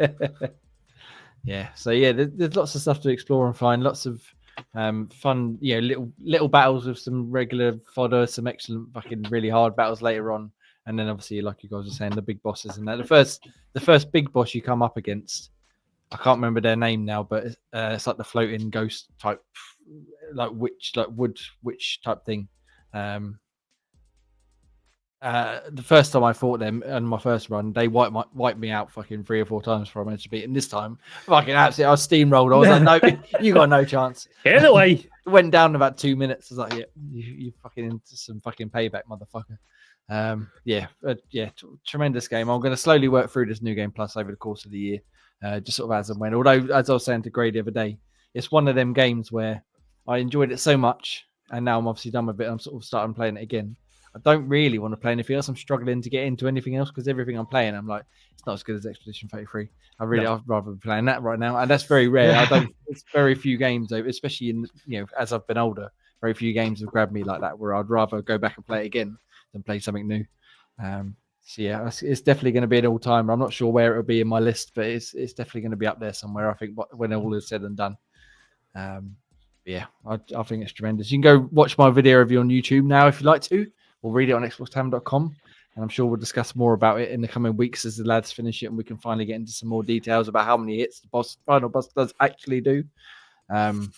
Yeah. So yeah, there's lots of stuff to explore and find. Lots of fun, little battles with some regular fodder, some excellent fucking really hard battles later on, and then obviously, like you guys were saying, the big bosses. And that the first big boss you come up against, I can't remember their name now, but it's like the floating ghost type, like wood witch type thing. The first time I fought them on my first run, they wiped me out fucking 3 or 4 times before I managed to beat them. This time, fucking absolutely, I was steamrolled. I was like, no, you got no chance. Anyway, Went down in about 2 minutes. I was like, yeah, you fucking into some fucking payback, motherfucker. Tremendous game. I'm going to slowly work through this New Game Plus over the course of the year, just sort of as and when. Although, as I was saying to Gray the other day, it's one of them games where I enjoyed it so much, and now I'm obviously done with it. I'm sort of starting playing it again. I don't really want to play anything else. I'm struggling to get into anything else because everything I'm playing, I'm like, it's not as good as Expedition 33. I'd rather be playing that right now, and that's very rare. It's very few games, especially in as I've been older. Very few games have grabbed me like that, where I'd rather go back and play it again than play something new. So yeah, it's definitely going to be an all-timer. I'm not sure where it'll be in my list, but it's definitely going to be up there somewhere. I think when all is said and done. I think it's tremendous. You can go watch my video review on YouTube now if you like to. We'll read it on xboxtavern.com, and I'm sure we'll discuss more about it in the coming weeks as the lads finish it, and we can finally get into some more details about how many hits the final boss does actually do, and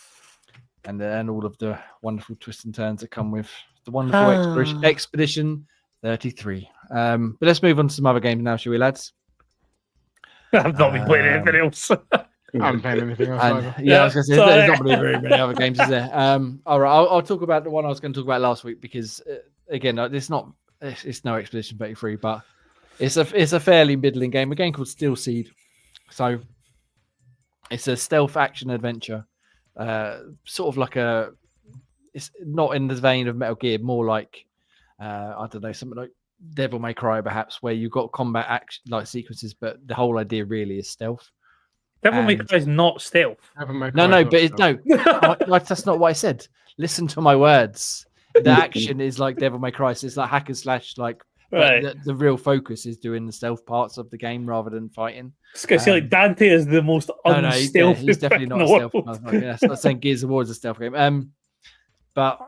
then all of the wonderful twists and turns that come with the wonderful Expedition 33. But let's move on to some other games now, shall we, lads? I've not been playing anything else. I haven't played anything else And, either. I was going to say, there's not really very many other games, is there? All right, I'll talk about the one I was going to talk about last week because, again, it's no Expedition 33, but it's a fairly middling game. A game called Steel Seed. So it's a stealth action adventure, sort of like it's not in the vein of Metal Gear, more like I don't know, something like Devil May Cry, perhaps, where you've got combat action like sequences, but the whole idea really is stealth. Devil May Cry is not stealth. That's not what I said. Listen to my words. The action is like Devil May Cry. So it's like hack and slash, like Right. But the real focus is doing the stealth parts of the game rather than fighting. I was going to say, like, Dante is the most No, unstealthy he's definitely in not the a stealth world. motherfucker. That's not saying Gears of War is a stealth game. But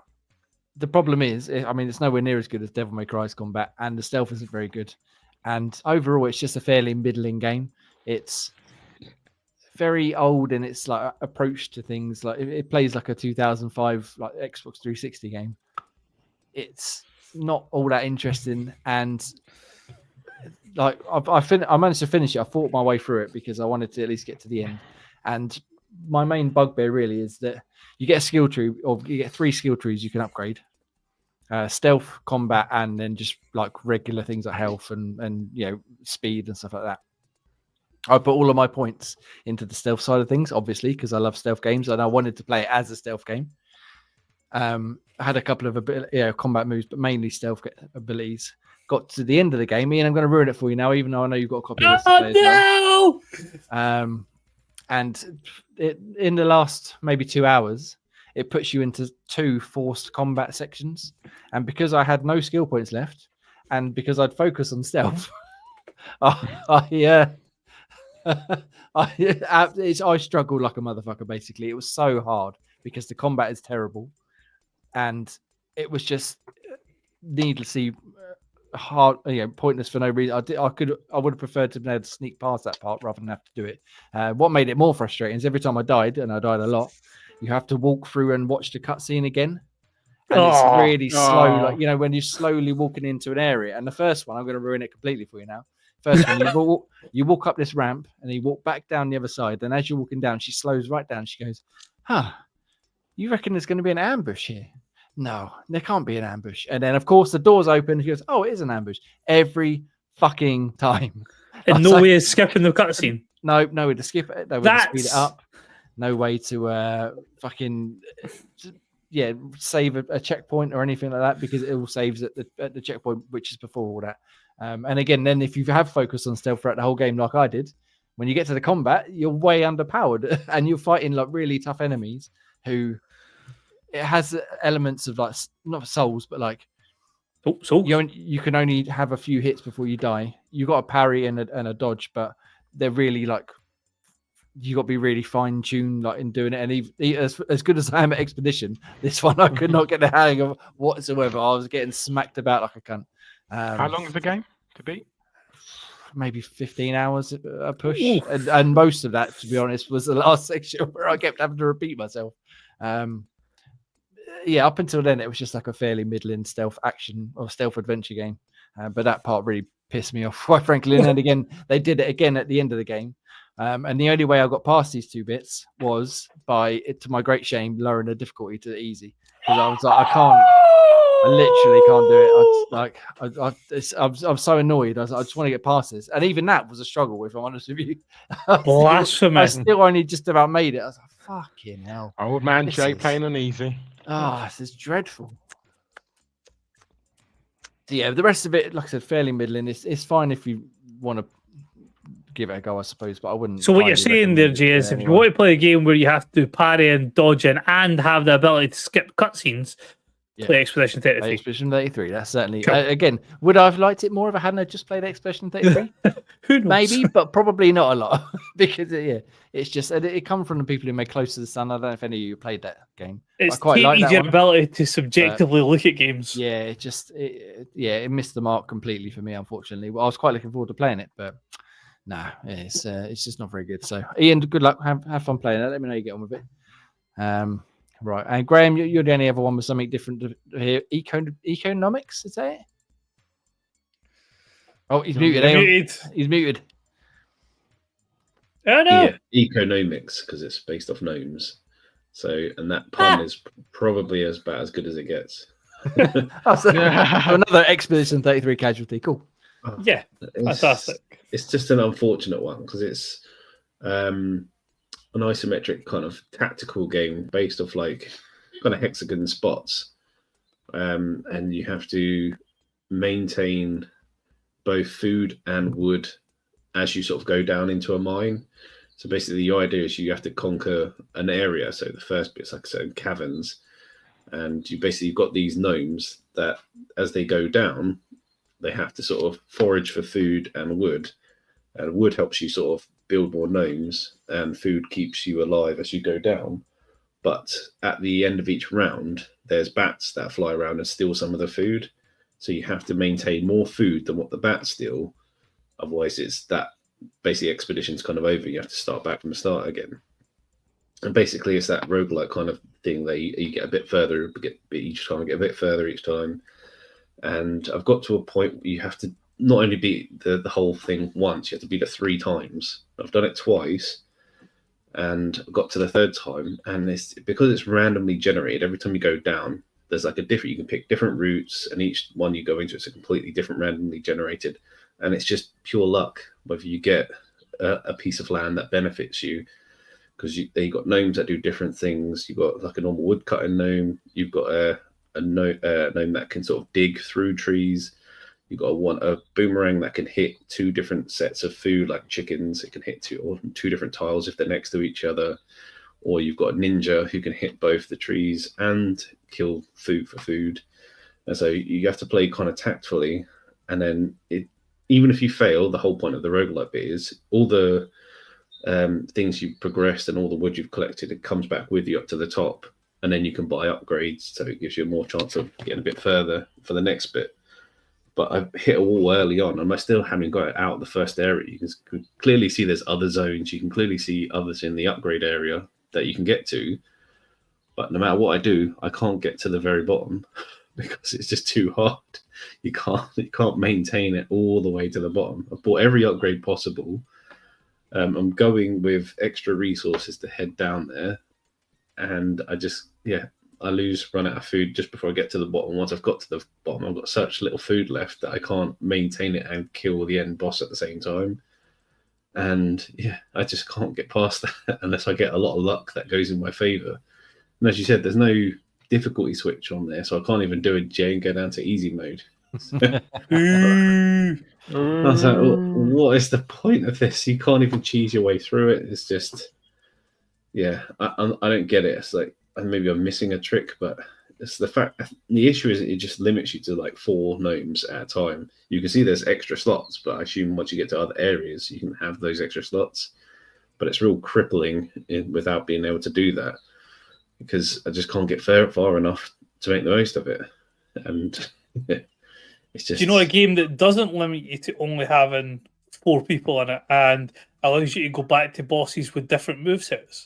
the problem is, I mean, it's nowhere near as good as Devil May Cry's combat, and the stealth isn't very good. And overall, it's just a fairly middling game. It's very old in its like approach to things. Like it plays like a 2005 like Xbox 360 game. It's not all that interesting, and like I managed to finish it. I fought my way through it because I wanted to at least get to the end. And my main bugbear really is that you get a skill tree, or you get 3 skill trees you can upgrade: stealth, combat, and then just like regular things like health and speed and stuff like that. I put all of my points into the stealth side of things, obviously, because I love stealth games and I wanted to play it as a stealth game. I had a couple of combat moves, but mainly stealth abilities. Got to the end of the game, Ian, I'm going to ruin it for you now, even though I know you've got a copy of this to play as well. And in the last maybe 2 hours, it puts you into 2 forced combat sections. And because I had no skill points left, and because I'd focus on stealth, I struggled like a motherfucker. Basically, it was so hard because the combat is terrible, and it was just needlessly hard, pointless for no reason. I would have preferred to be able to sneak past that part rather than have to do it. What made it more frustrating is every time I died, and I died a lot, you have to walk through and watch the cutscene again. And it's really slow, like when you're slowly walking into an area. And the first one, I'm going to ruin it completely for you now. First one, you walk up this ramp and you walk back down the other side. And as you're walking down, she slows right down. She goes, you reckon there's going to be an ambush here? No, there can't be an ambush. And then, of course, the door's open. She goes, oh, it is an ambush. Every fucking time. And no way is skipping the cutscene. No way to skip it. No way to speed it up. No way to save a checkpoint or anything like that, because it all saves at the checkpoint, which is before all that. And again, then if you have focused on stealth throughout the whole game like I did, when you get to the combat, you're way underpowered and you're fighting like really tough enemies who it has elements of like not souls, but like souls. You can only have a few hits before you die. You got a parry and a dodge, but they're really like you got to be really fine tuned like in doing it. And as good as I am at Expedition, this one I could not get the hang of whatsoever. I was getting smacked about like a cunt. How long is the game to beat? Maybe 15 hours a push, and most of that, to be honest, was the last section where I kept having to repeat myself. Up until then, it was just like a fairly middling stealth action or stealth adventure game. But that part really pissed me off, quite frankly. And then again, they did it again at the end of the game. And the only way I got past these 2 bits was by, to my great shame, lowering the difficulty to easy. Because I was like, I literally can't do it. I'm so annoyed. I just want to get past this. And even that was a struggle, if I'm honest with you. Blasphemous. I still only just about made it. I was like, fucking hell. Old man Jay playing on easy. This is dreadful. So yeah, the rest of it, like I said, fairly middling. It's fine if you want to give it a go, I suppose, but I wouldn't. So what you're saying there, Jay, is if you want to play a game where you have to parry and dodge in and have the ability to skip cutscenes, play Expedition 33. Expedition 33, that's certainly... Cool. Again, would I have liked it more if I hadn't just played Expedition 33? Who knows? Maybe, but probably not a lot. Because, it's just... It comes from the people who made Close to the Sun. I don't know if any of you played that game. It's I quite like that your one. ability to subjectively look at games. Yeah, it missed the mark completely for me, unfortunately. Well, I was quite looking forward to playing it, but... No, it's just not very good. So, Ian, good luck. Have fun playing it. Let me know you get on with it. Right. And Graham, you're the only other one with something different here. Economics, is that it? Oh, he's muted. He's muted. Oh, no. Yeah, economics, because it's based off gnomes. So, and that pun is probably as bad as good as it gets. Another Expedition 33 casualty. Cool. Yeah, fantastic. It's just an unfortunate one because it's an isometric kind of tactical game based off like kind of hexagon spots, and you have to maintain both food and wood as you sort of go down into a mine. So basically, the idea is you have to conquer an area. So the first bit's like I said, caverns, and you've got these gnomes that as they go down, they have to sort of forage for food and wood. And wood helps you sort of build more gnomes, and food keeps you alive as you go down. But at the end of each round, there's bats that fly around and steal some of the food. So you have to maintain more food than what the bats steal. Otherwise, it's that basically expedition's kind of over. You have to start back from the start again. And basically, it's that roguelike kind of thing that you get a bit further each time, get a bit further each time. And I've got to a point where you have to not only beat the whole thing once, you have to beat it 3 times. I've done it twice, and I got to the 3rd time, and it's because it's randomly generated. Every time you go down, there's like you can pick different routes, and each one you go into is a completely different, randomly generated, and it's just pure luck whether you get a piece of land that benefits you, because you got gnomes that do different things. You've got like a normal woodcutting gnome. You've got a gnome that can sort of dig through trees. You've got a boomerang that can hit 2 different sets of food, like chickens. It can hit 2 different tiles if they're next to each other. Or you've got a ninja who can hit both the trees and kill food for food. And so you have to play kind of tactfully. And then even if you fail, the whole point of the roguelike bit is all the things you've progressed and all the wood you've collected, it comes back with you up to the top. And then you can buy upgrades. So it gives you more chance of getting a bit further for the next bit. But I've hit a wall early on, and I still haven't got it out of the first area. You can clearly see there's other zones. You can clearly see others in the upgrade area that you can get to. But no matter what I do, I can't get to the very bottom because it's just too hard. You can't maintain it all the way to the bottom. I've bought every upgrade possible. I'm going with extra resources to head down there, and I run out of food just before I get to the bottom. Once I've got to the bottom, I've got such little food left that I can't maintain it and kill the end boss at the same time. And I just can't get past that unless I get a lot of luck that goes in my favor. And as you said, there's no difficulty switch on there, so I can't even do a J and go down to easy mode. I was like, what is the point of this? You can't even cheese your way through it. It's just, I don't get it. It's like, and maybe I'm missing a trick, but it's the issue is it just limits you to like 4 gnomes at a time. You can see there's extra slots, but I assume once you get to other areas, you can have those extra slots. But it's real crippling without being able to do that, because I just can't get far enough to make the most of it. And it's just. Do you know a game that doesn't limit you to only having 4 people in it and allows you to go back to bosses with different movesets?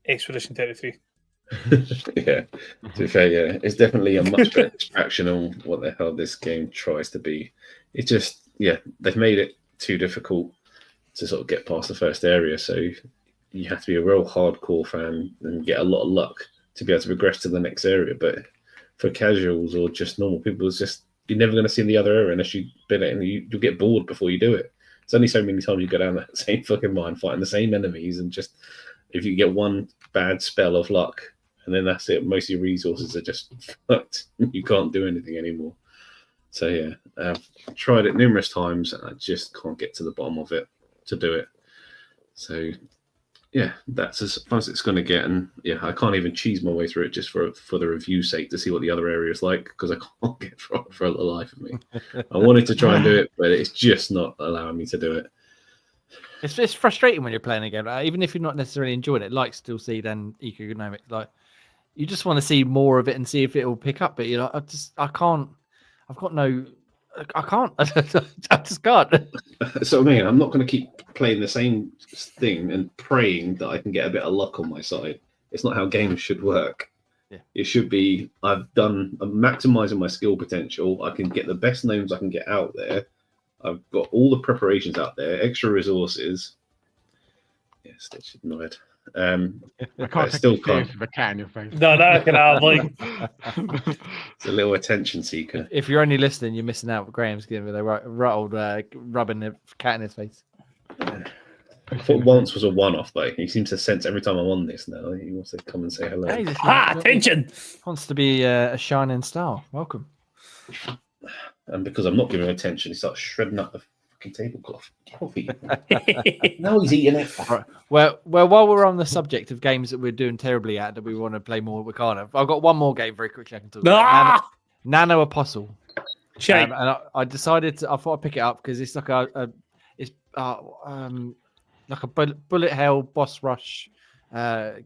Expedition 33. To be fair, it's definitely a much better distraction on what the hell this game tries to be. It just, they've made it too difficult to sort of get past the first area, so you have to be a real hardcore fan and get a lot of luck to be able to progress to the next area. But for casuals or just normal people, it's just, you're never going to see the other area unless you bid it, and you'll get bored before you do it. It's only so many times you go down that same fucking mine fighting the same enemies, and just if you get one bad spell of luck, and then that's it. Most of your resources are just fucked. You can't do anything anymore. So I've tried it numerous times, and I just can't get to the bottom of it to do it. So that's as far as it's going to get. And I can't even cheese my way through it just for the review's sake to see what the other area is like, because I can't get for the life of me. I wanted to try and do it, but it's just not allowing me to do it. It's frustrating when you're playing a game, like, even if you're not necessarily enjoying it, like Steel Seed and Economic, like you just want to see more of it and see if it will pick up. But you're like, I can't. I just can't. So I mean, I'm not going to keep playing the same thing and praying that I can get a bit of luck on my side. It's not how games should work. Yeah. It should be, I'm maximizing my skill potential. I can get the best gnomes I can get out there. I've got all the preparations out there, extra resources. Yes, they should know it. I can't still can't. with a cat in your face. No, that can have like It's a little attention seeker. If you're only listening, you're missing out. Graham's giving the old rubbing the cat in his face. I thought once was a one-off, though. He seems to sense every time I'm on this now. He wants to come and say hello. Hey, attention! Wants to be a shining star. Welcome. And because I'm not giving him attention, he starts shredding up the fucking tablecloth. Get off it. Now he's eating it. Right. Well, while we're on the subject of games that we're doing terribly at, that we want to play more, we can't have. I've got one more game very quickly I can talk about. Nano Apostle. Shame. and I decided I thought I'd pick it up because it's like like a bullet hell boss rush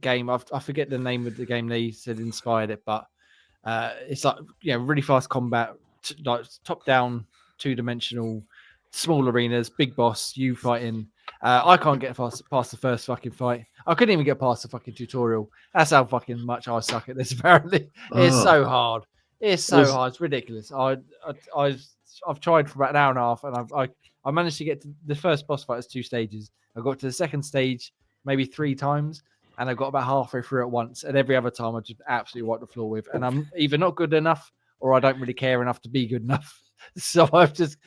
game. I forget the name of the game they said inspired it, but it's like really fast combat, like top down, 2-dimensional, small arenas, big boss, you fighting. I can't get past the first fucking fight. I couldn't even get past the fucking tutorial. That's how fucking much I suck at this. Apparently, it's so hard. It's so hard. It's ridiculous. I've tried for about an hour and a half, and I managed to get to the first boss fight. Is 2 stages. I got to the second stage maybe 3 times, and I got about halfway through it once. And every other time, I just absolutely wiped the floor with. And I'm either not good enough, or I don't really care enough to be good enough. So I've just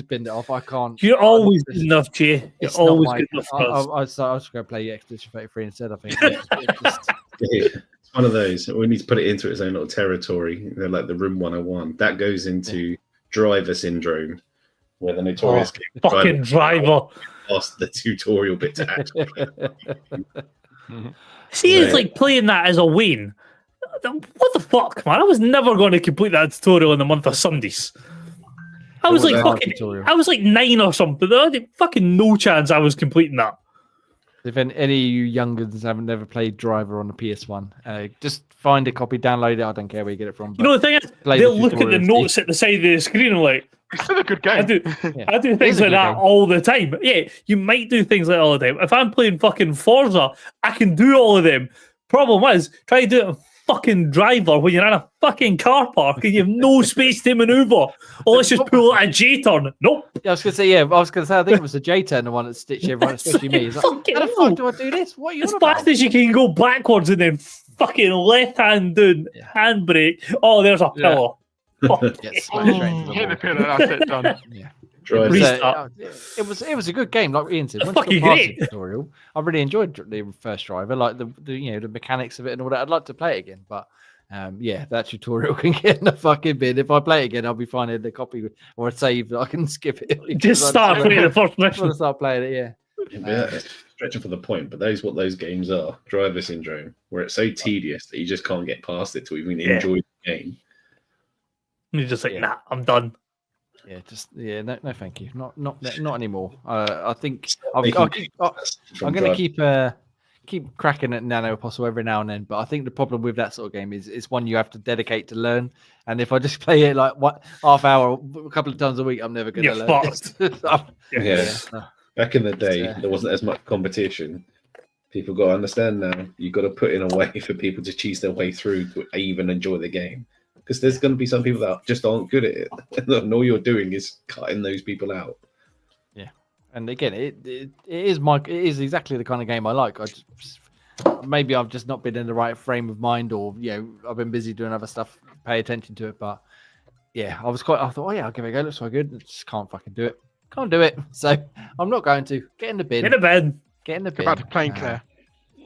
binned it off. I can't. You're always good enough, Jay. You're always good enough for us. I'll just go play Expedition 33 instead. I think It's one of those. We need to put it into its own little territory. They're like the Room 101. That goes into driver syndrome, where the notorious fucking driver lost the tutorial bit to actually play. See, it's like playing that as a Wayne. What the fuck, man? I was never going to complete that tutorial in the month of Sundays. I was I was like 9 or something. I had fucking no chance I was completing that. If any of you youngers haven't never played Driver on the PS1, just find a copy, download it. I don't care where you get it from. You know, the thing is, they'll look at the notes at the side of the screen and like, it's still a good game. I do things like that all the time. Yeah, you might do things like that all the time. If I'm playing fucking Forza, I can do all of them. Problem is, try to do it on fucking Driver when you're in a fucking car park and you have no space to maneuver. Or let's just pull out a J-turn. Nope. Yeah, I was going to say, I think it was the J-turn, the one that stitched everyone, especially me. Like, how the fuck do I do this? What are you as on fast about? as you can go backwards and then fucking left hand down, handbrake. Oh, there's a pillar. Get smashed straight into the Hit wall. the pillar, that's it, done. Yeah. It was a good game, like Ian said. Once fucking you got past great. the tutorial, I really enjoyed the first Driver, like the mechanics of it and all that. I'd like to play it again, but that tutorial can get in the fucking bin. If I play it again, I'll be finding a copy or a save that I can skip it. Just start playing the first I want mission. to start playing it. Yeah, stretching for the point, but those what those games are. Driver syndrome, where it's so tedious that you just can't get past it to even enjoy the game. You're just like, nah, I'm done. No, thank you. Not anymore. I think I'm going to keep cracking at Nano Apostle every now and then, but I think the problem with that sort of game is it's one you have to dedicate to learn. And if I just play it like half hour, a couple of times a week, I'm never going to learn. Back in the day, there wasn't as much competition. People got to understand now. You've got to put in a way for people to cheese their way through to even enjoy the game. Because there's going to be some people that just aren't good at it, and all you're doing is cutting those people out. Yeah, and again, it is exactly the kind of game I like. Maybe I've just not been in the right frame of mind, or I've been busy doing other stuff, pay attention to it. But yeah, I thought, I'll give it a go. It looks so good. I just can't fucking do it. Can't do it. So I'm not going to get in the bin. Get in the bin. Get in the bin. Go back to playing Claire.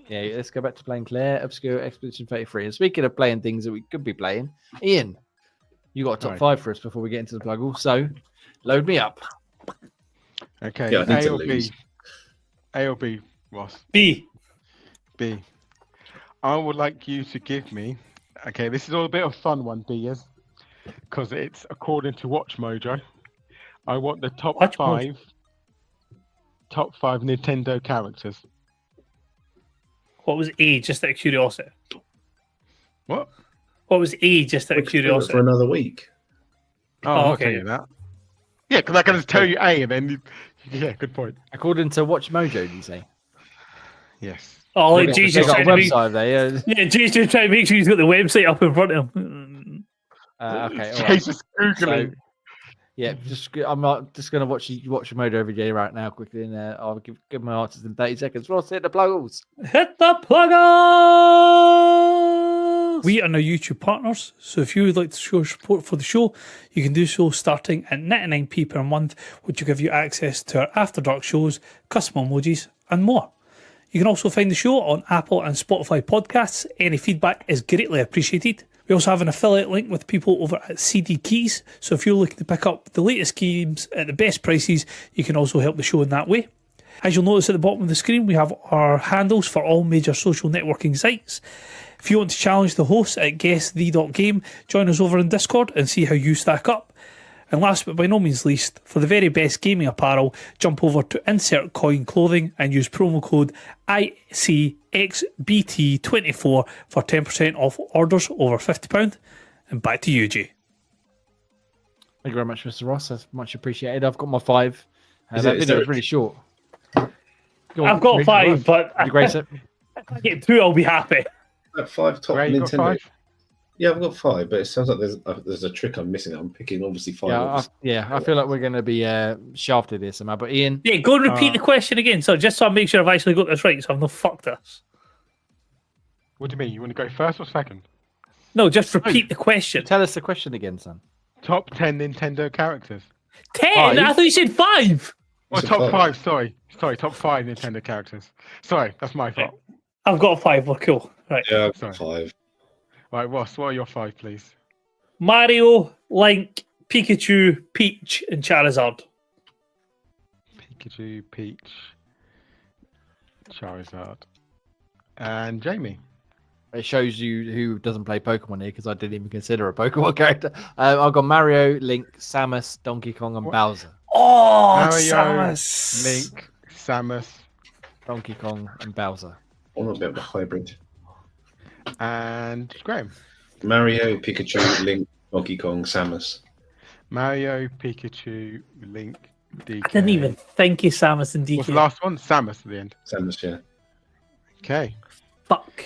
Yeah, let's go back to playing Claire, Obscure Expedition 33. And speaking of playing things that we could be playing, Ian, you got a top 5 for us before we get into the plug. So, load me up. Okay, Yeah, I need A to or B? lose. A or B, Ross? B. I would like you to give me, okay, this is all a bit of fun one, B is, because it's according to Watch Mojo. I want the top five Nintendo characters. What was A, just out of curiosity? What? What was A, just out of curiosity? For another week. I'll okay. tell you that. Yeah, because I can just tell you A and then yeah, good point. According to Watch Mojo, did you say? Yes. Oh, like They Jay's got just a trying to make, website there. yeah, Jay's just trying to make sure he's got the website up in front of him. Okay, all right. Jesus Googling. Yeah, I'm not just going to watch Mojo every day right now quickly, and I'll give my answers in 30 seconds. Ross, hit the pluggles. Hit the pluggers! We are now YouTube partners, so if you would like to show support for the show, you can do so starting at 99p per month, which will give you access to our After Dark shows, custom emojis, and more. You can also find the show on Apple and Spotify podcasts. Any feedback is greatly appreciated. We also have an affiliate link with people over at CD Keys, so if you're looking to pick up the latest games at the best prices, you can also help the show in that way. As you'll notice at the bottom of the screen, we have our handles for all major social networking sites. If you want to challenge the hosts at guessthE.game, join us over in Discord and see how you stack up. And last but by no means least, for the very best gaming apparel, jump over to Insert Coin Clothing and use promo code ICXBT24 for 10% off orders over £50. And back to you, Jay. Thank you very much, Mr. Ross. That's much appreciated. I've got my 5. Is That it- is video there was a- really short. Go on, I've got Grace, 5, but you grace it? if I get 2, I'll be happy. Like 5 top Ray, you got Nintendo. 5? Yeah, I've got 5, but it sounds like there's a trick I'm missing. I'm picking obviously 5. I feel like we're going to be shafted here somehow. But Ian, Yeah, go and repeat the question again. So just so I make sure I've actually got this right, so I've no fucked this. What do you mean? You want to go first or second? No, just repeat the question. tell us the question again, son. Top 10 Nintendo characters. 10? 5? I thought you said 5. Oh, It's a top 5. 5. Sorry, top 5 Nintendo characters. Sorry, that's my fault. I've got 5. We're cool. Right. Yeah, I've Sorry. got 5. Right, Ross, what are your 5, please? Mario, Link, Pikachu, Peach, and Charizard. Pikachu, Peach, Charizard, and Jamie. It shows you who doesn't play Pokemon here because I didn't even consider a Pokemon character. I've got Mario, Link, Samus, Donkey Kong, and What? Bowser. Oh, Mario, Samus. Link, Samus, Donkey Kong and Bowser. I'm a bit of a hybrid. and Graham. Mario, Pikachu, Link, Donkey Kong, Samus. Mario, Pikachu, Link, DK. I didn't even think of Samus and What's the DK. last one? Samus at the end. Samus, yeah. Okay. Fuck.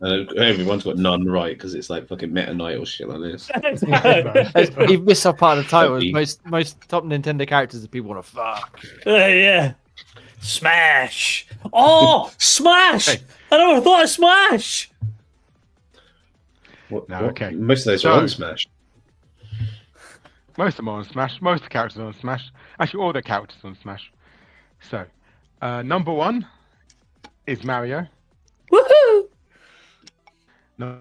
Everyone's got none right because it's like fucking Meta Knight or shit like this. You've missed off part of the title. Happy. Most top Nintendo characters that people want to fuck. Yeah. Smash. Oh, Smash. Hey. I never thought of Smash. What, No, okay. Most of those So- are on Smash. Most of them are on Smash. Most of the characters are on Smash. Actually, all the characters are on Smash. So, number 1 is Mario. Woohoo. No.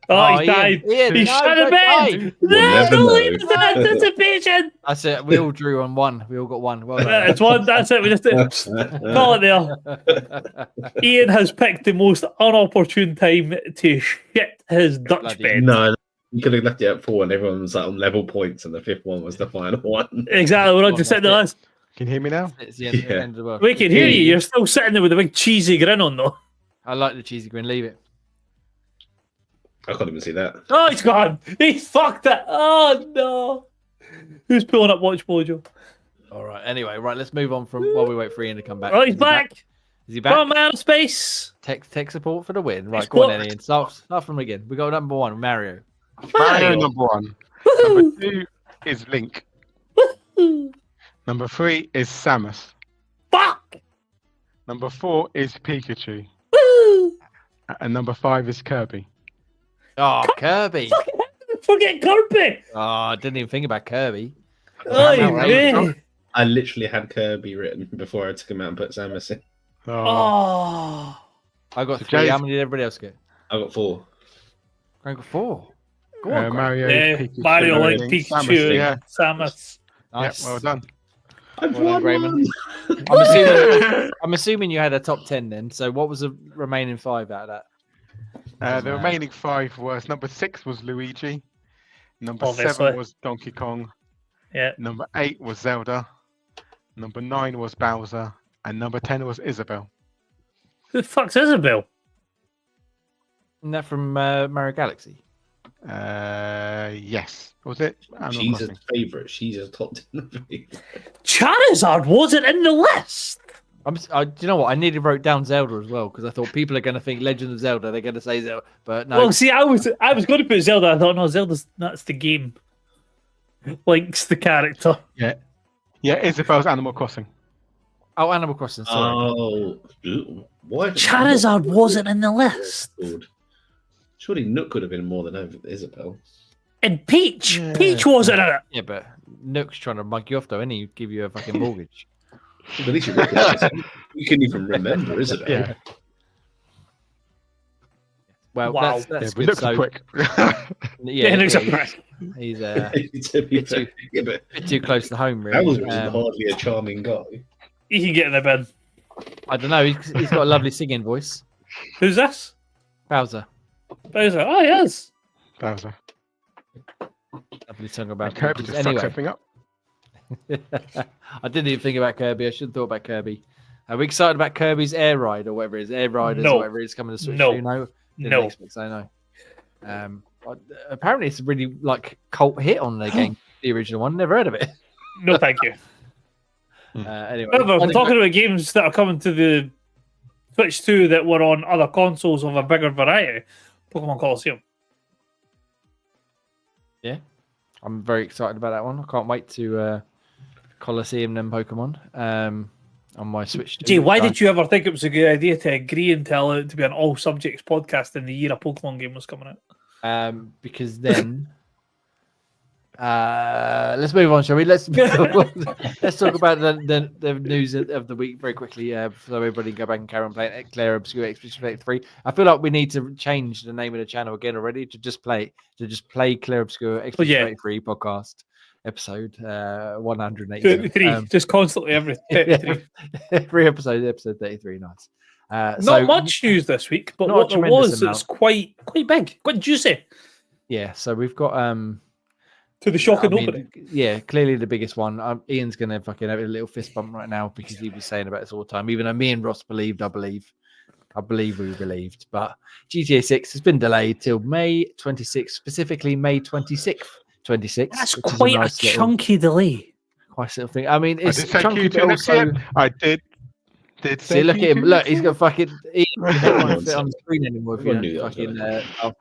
Oh, he died. Ian, He no, shot a don't bed. die. We'll No, never don't know. leave us in anticipation. That's it. We all drew on 1. We all got 1. Well done. It's one. That's it. We just call it there. Ian has picked the most unopportune time to shit his Dutch Bloody- bed. No, you could have left it at 4 and everyone was like on level points and the 5th one was the final one. Exactly. We're not Oh, just sitting that's there. Can you hear me now? It's the end, Yeah. end of the world. We can hear you. You're still sitting there with a big cheesy grin on, though. I like the cheesy grin. Leave it. I can't even see that. Oh, he's gone. He's fucked it. Oh, no. Who's pulling up Watch Mojo? All right. Anyway, right. Let's move on from while we wait for Ian to come back. Oh, he's Is he back. Is he Come back? on, man. Space. Tech support for the win. Right. He's Go on, blocked. then, Ian. Start from again. We got number 1, Mario. Mario, Mario. number 1. Woohoo. Number 2 is Link. Woohoo. Number 3 is Samus. Fuck. Number 4 is Pikachu. Woo. And number 5 is Kirby. Oh, Kirby. Forget Kirby. Oh, I didn't even think about Kirby. Oh, Right. man. I literally had Kirby written before I took him out and put Samus in. Oh. I got So 3. Jay's- How many did everybody else get? I got 4. I got 4. Go on, Greg. Mario, Yeah, Pikachu, Mario, like Link, Pikachu, Samus. Yeah, Samus. Nice. yeah, well done. I've Well done, won Raymond. one. I'm assuming you had a top 10 then. So what was the remaining 5 out of that? The remaining 5 was number 6 was Luigi. Number Obviously. 7 was Donkey Kong. Yeah. Number 8 was Zelda. Number 9 was Bowser. And number 10 was Isabel. Who the fuck's Isabel? Isn't that from Mario Galaxy? Yes. Was it? Animal She's a Crossing. favourite. She's a top 10 favourite. Charizard wasn't in the list. Do you know what? I nearly wrote down Zelda as well because I thought people are going to think Legend of Zelda. They're going to say Zelda, but no. Well, see, I was going to put Zelda. I thought, no, that's the game. Link's the character. Yeah, Isabel's Animal Crossing. Oh, Animal Crossing. Sorry. Oh, why? Charizard wasn't in the list. Surely Nook would have been more than Isabel. And Peach. Yeah. Peach wasn't in it. Yeah, but Nook's trying to mug you off though, and he give you a fucking mortgage. At least you recognise it. You couldn't even remember Isabel. Yeah, Well, Wow. that's yeah, but good. looks So, quick. yeah, Nook's a he's, prick. he's To be Bit fair, yeah, but a bit too close to home, Bowser really. wasn't hardly a charming guy. He can get in the bin. I don't know. He's got a lovely singing voice. Who's this? Bowser. Bowser. Oh, yes. Bowser. Hopefully talking about Kirby peaches. just sucks Anyway, everything up. I didn't even think about Kirby. I should have thought about Kirby. Are we excited about Kirby's Air Ride or whatever it is? Air Riders No. or whatever it is coming to Switch No. 2? No. Didn't No. expect so, no. Apparently it's a really like cult hit on the game, the original one. Never heard of it. No, thank you. Anyway, However, we're talking about games that are coming to the Switch 2 that were on other consoles of a bigger variety. Pokemon Colosseum. Yeah, I'm very excited about that one. I can't wait to Colosseum them Pokemon on my Switch 2. Jay, why did you ever think it was a good idea to agree and tell it to be an all subjects podcast in the year a Pokemon game was coming out? Because then let's move on, shall we? Let's talk about the news of the week very quickly, so everybody can go back and carry on playing Claire Obscure Expedition 33. I feel like we need to change the name of the channel again already to just play Claire Obscure Expedition 33 podcast episode 180. Just constantly every 33. Every episode 33. Nice. Not much news this week, but what there was, it's quite big, quite juicy. Yeah, so we've got to the shock of nobody. Yeah, clearly the biggest one. Ian's gonna fucking have a little fist bump right now because he was saying about this all the time. Even though me and Ross believed, I believe we believed. But GTA 6 has been delayed till May 26th, specifically May 26th. 26. That's quite a chunky delay. Quite a little thing. I mean, it's chunky, but also... I did see, look at him. Look, he's got fucking. He can't fit on the screen anymore. If you don't fucking.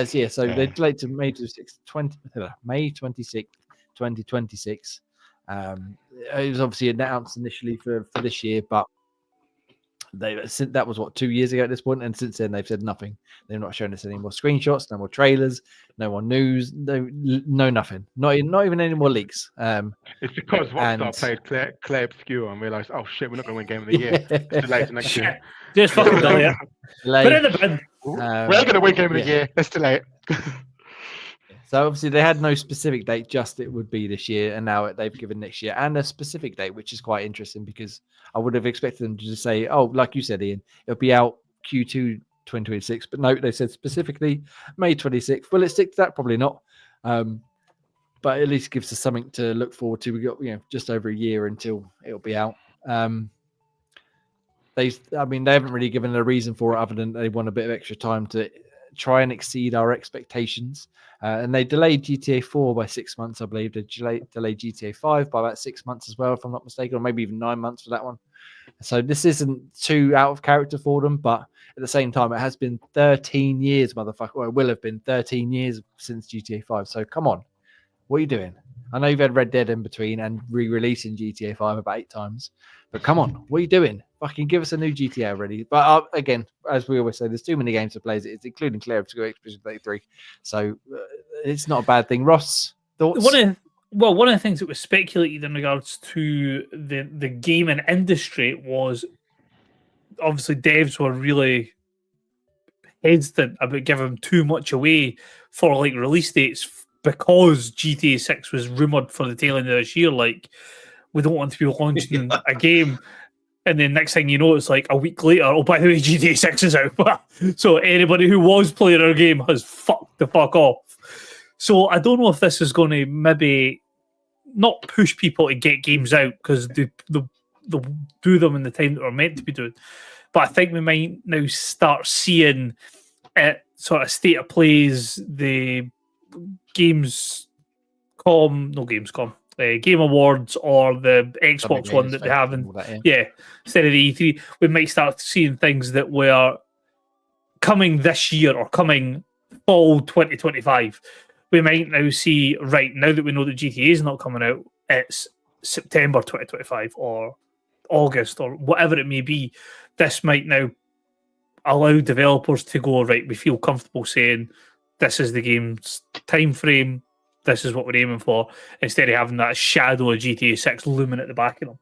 So they delayed to May 26th, 2026. It was obviously announced initially for this year, but that was 2 years ago at this point, and since then they've said nothing. They're not showing us any more screenshots, no more trailers, no more news, no nothing. Not even any more leaks. It's because Rockstar played Claire Obscure and realised, oh shit, we're not going to win Game of the Year. It's delayed to next year. Just fucking delay it. Put it in the bin. We're going to win Game of the Year. Let's delay it. So obviously they had no specific date, just it would be this year, and now they've given next year and a specific date, which is quite interesting because I would have expected them to just say, oh, like you said, Ian, it'll be out Q2 2026, but no, they said specifically May 26th. Will it stick to that? Probably not. But at least gives us something to look forward to. We got just over a year until it'll be out. They haven't really given a reason for it other than they want a bit of extra time to try and exceed our expectations. And they delayed GTA 4 by 6 months, I believe. They delayed GTA 5 by about 6 months as well, if I'm not mistaken, or maybe even 9 months for that one. So this isn't too out of character for them, but at the same time, it has been 13 years, motherfucker. Or it will have been 13 years since GTA 5. So come on. What are you doing? I know you've had Red Dead in between and re-releasing GTA 5 about 8 times, but come on, what are you doing? Fucking give us a new GTA already. But again, as we always say, there's too many games to play, it's including Claire Obscure Expedition 33. So it's not a bad thing. Ross, thoughts? One of the things that was speculated in regards to the gaming industry was obviously devs were really hesitant about giving too much away for like release dates because GTA 6 was rumoured for the tail end of this year. Like, we don't want to be launching a game and then next thing you know, it's like a week later, oh, by the way, GTA 6 is out. So anybody who was playing our game has fucked the fuck off. So I don't know if this is going to maybe not push people to get games out because they'll do them in the time that they're meant to be doing. But I think we might now start seeing it sort of state of plays, the Game Awards or the Xbox one that they have instead of the E3. We might start seeing things that were coming this year or coming fall 2025. We might now see, right, now that we know that GTA is not coming out, it's September 2025 or August or whatever it may be. This might now allow developers to go, right, we feel comfortable saying this is the game's time frame, this is what we're aiming for, instead of having that shadow of GTA 6 looming at the back of them.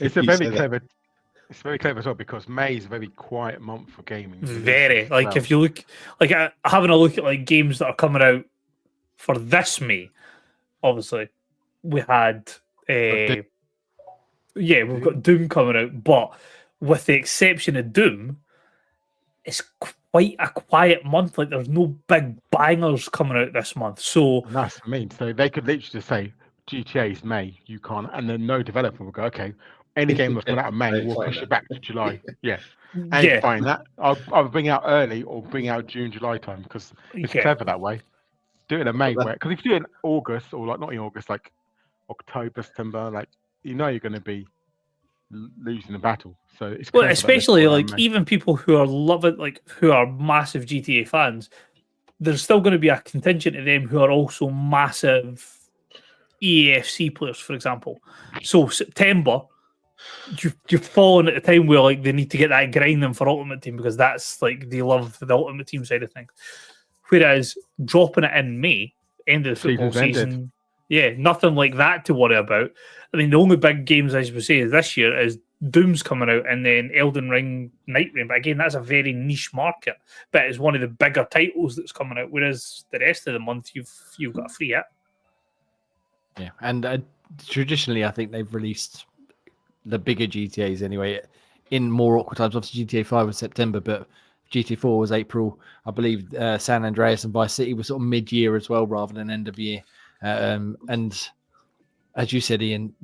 It's very clever. It's very clever as well because May is a very quiet month for gaming. Very. Like, if you look, like, having a look at like games that are coming out for this May, obviously, we had we've got Doom coming out, but with the exception of Doom, it's quite a quiet month. Like there's no big bangers coming out this month. So And that's what I mean. So they could literally just say GTA is May, you can't, and then no developer will go, okay, any game that's coming out of May, we'll push it back to July. Yeah, and yeah, fine. That I'll bring out early or bring out June, July time because it's yeah. clever that way. Do it in May, Well, because if you do it in August or like not in August, like October, September, like you're going to be losing the battle. So it's Well, clever that they especially put it out in like May. even people who are who are massive GTA fans, there's still going to be a contingent of them who are also massive EAFC players, for example. So September, you've fallen at the time where like they need to get that grinding for Ultimate Team because that's like they love the Ultimate Team side of things. Whereas dropping it in May, end of the football Season's ended. season, yeah, nothing like that to worry about. I mean, the only big games, as you say, this year is Doom's coming out and then Elden Ring, Night Rain. But again, that's a very niche market. But it's one of the bigger titles that's coming out. Whereas the rest of the month, you've got a free hit. Yeah, and traditionally, I think they've released the bigger GTAs anyway in more awkward times. Obviously, GTA 5 was September, but GTA 4 was April. I believe San Andreas and Vice City were sort of mid-year as well, rather than end of year. And as you said, Ian,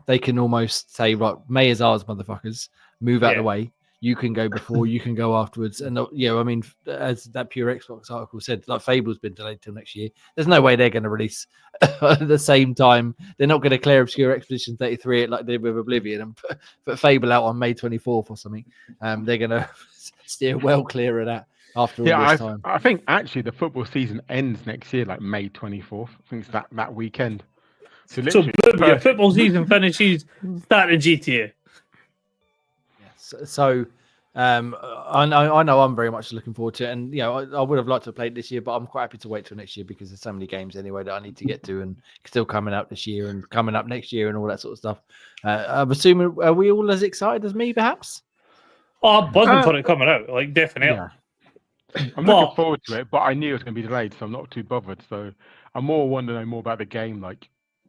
they can almost say, right, May is ours, motherfuckers. Move out of the way. You can go before, you can go afterwards. And, I mean, as that Pure Xbox article said, like Fable's been delayed till next year. There's no way they're going to release at the same time. They're not going to clear Obscure Expedition 33 like they did with Oblivion and put Fable out on May 24th or something. They're going to steer well clear of that after all this time. I think actually the football season ends next year, like May 24th. I think it's that weekend. So boom, your football season finishes starting GTA. So I know I'm very much looking forward to it, and I would have liked to have played this year, but I'm quite happy to wait till next year because there's so many games anyway that I need to get to and still coming out this year and coming up next year and all that sort of stuff. I'm assuming, are we all as excited as me, perhaps? Oh, I'm buzzing for it coming out, like definitely. Yeah. I'm looking forward to it, but I knew it was going to be delayed, so I'm not too bothered. So I'm more want to know more about the game, like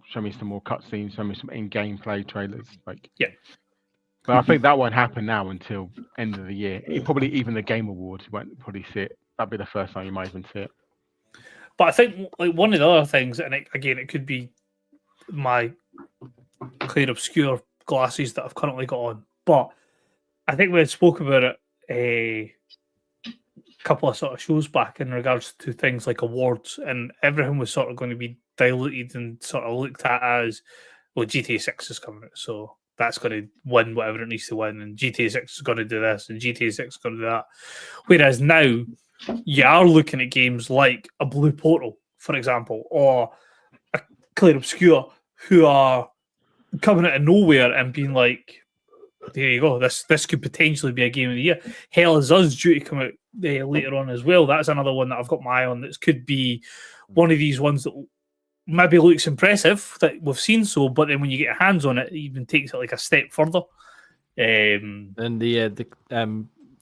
show me some more cutscenes, show me some in-game play trailers, like But I think that won't happen now until end of the year. Probably even the Game Awards, you won't probably see it. That'll be the first time you might even see it. But I think like one of the other things, and it could be my clear obscure glasses that I've currently got on, but I think we had spoke about it a couple of sort of shows back in regards to things like awards, and everything was sort of going to be diluted and sort of looked at as, well, GTA 6 is coming out, so that's going to win whatever it needs to win, and GTA 6 is going to do this, and GTA 6 is going to do that. Whereas now, you are looking at games like a Blue Portal, for example, or a Clear Obscure, who are coming out of nowhere and being like, there you go, this could potentially be a game of the year. Hell Is Us due to come out later on as well. That's another one that I've got my eye on. That could be one of these ones that maybe looks impressive that we've seen so, but then when you get your hands on it, it even takes it like a step further. And the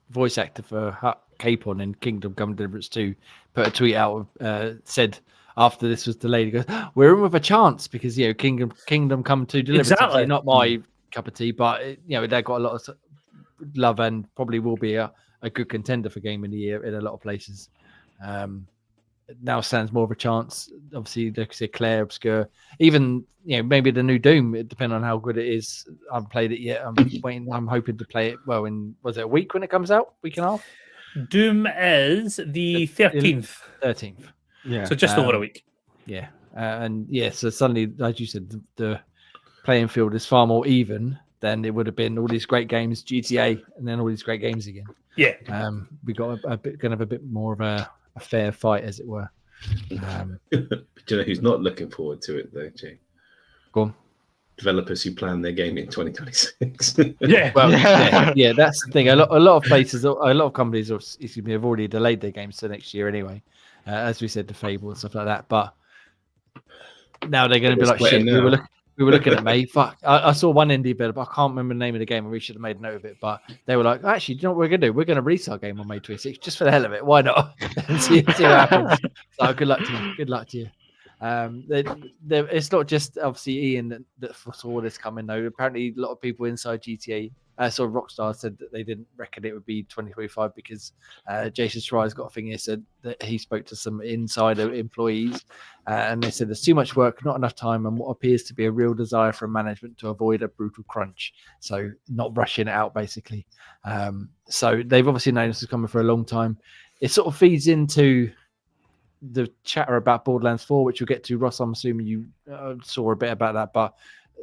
voice actor for Capon in Kingdom Come Deliverance 2 put a tweet out, said after this was delayed, he goes, we're in with a chance because Kingdom Come 2 Deliverance, exactly. Not my cup of tea, but they've got a lot of love and probably will be a good contender for Game of the Year in a lot of places. Now stands more of a chance. Obviously, like I said, Claire Obscure, even maybe the new Doom, depending on how good it is. I haven't played it yet. I'm waiting. I'm hoping to play it. Well, was it a week when it comes out? Week and a half. Doom is the 13th. 13th. Yeah. So just over a week. Yeah, so suddenly, as you said, the playing field is far more even than it would have been all these great games, GTA, and then all these great games again. Yeah. We got a bit more of a fair fight, as it were. Do you know who's not looking forward to it, though, Jay? Go on. Developers who plan their game in 2026. Yeah. Well, yeah, that's the thing. A lot of places, a lot of companies have already delayed their games to next year anyway. As we said, the Fable and stuff like that. But now they're going to be like, shit, we were looking at May. Fuck. I saw one indie developer, I can't remember the name of the game, and we should have made a note of it. But they were like, actually, do you know what we're going to do? We're going to release our game on May 26th, just for the hell of it. Why not? And see what happens. So good luck to you. Good luck to you. It's not just obviously Ian that foresaw this coming, though. Apparently, a lot of people inside GTA So Rockstar said that they didn't reckon it would be 2025 because Jason Schreier's got a thing here, said that he spoke to some insider employees and they said there's too much work, not enough time, and what appears to be a real desire from management to avoid a brutal crunch. So not rushing it out, basically. So they've obviously known this is coming for a long time. It sort of feeds into the chatter about Borderlands 4, which we'll get to. Ross, I'm assuming you saw a bit about that, but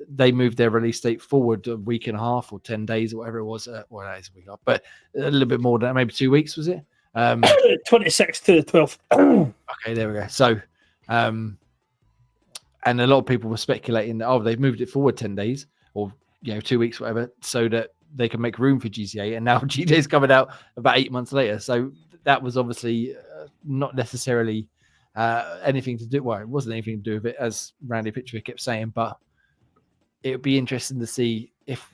they moved their release date forward a week and a half or 10 days or whatever it was. Well, that is a week up, but a little bit more than that, maybe 2 weeks, was it? 26th to the 12th. Okay, there we go. So, and a lot of people were speculating that, they've moved it forward 10 days or 2 weeks, whatever, so that they can make room for GTA. And now GTA is coming out about 8 months later. So that was obviously not necessarily anything to do. Well, it wasn't anything to do with it, as Randy Pitchford kept saying, but it would be interesting to see if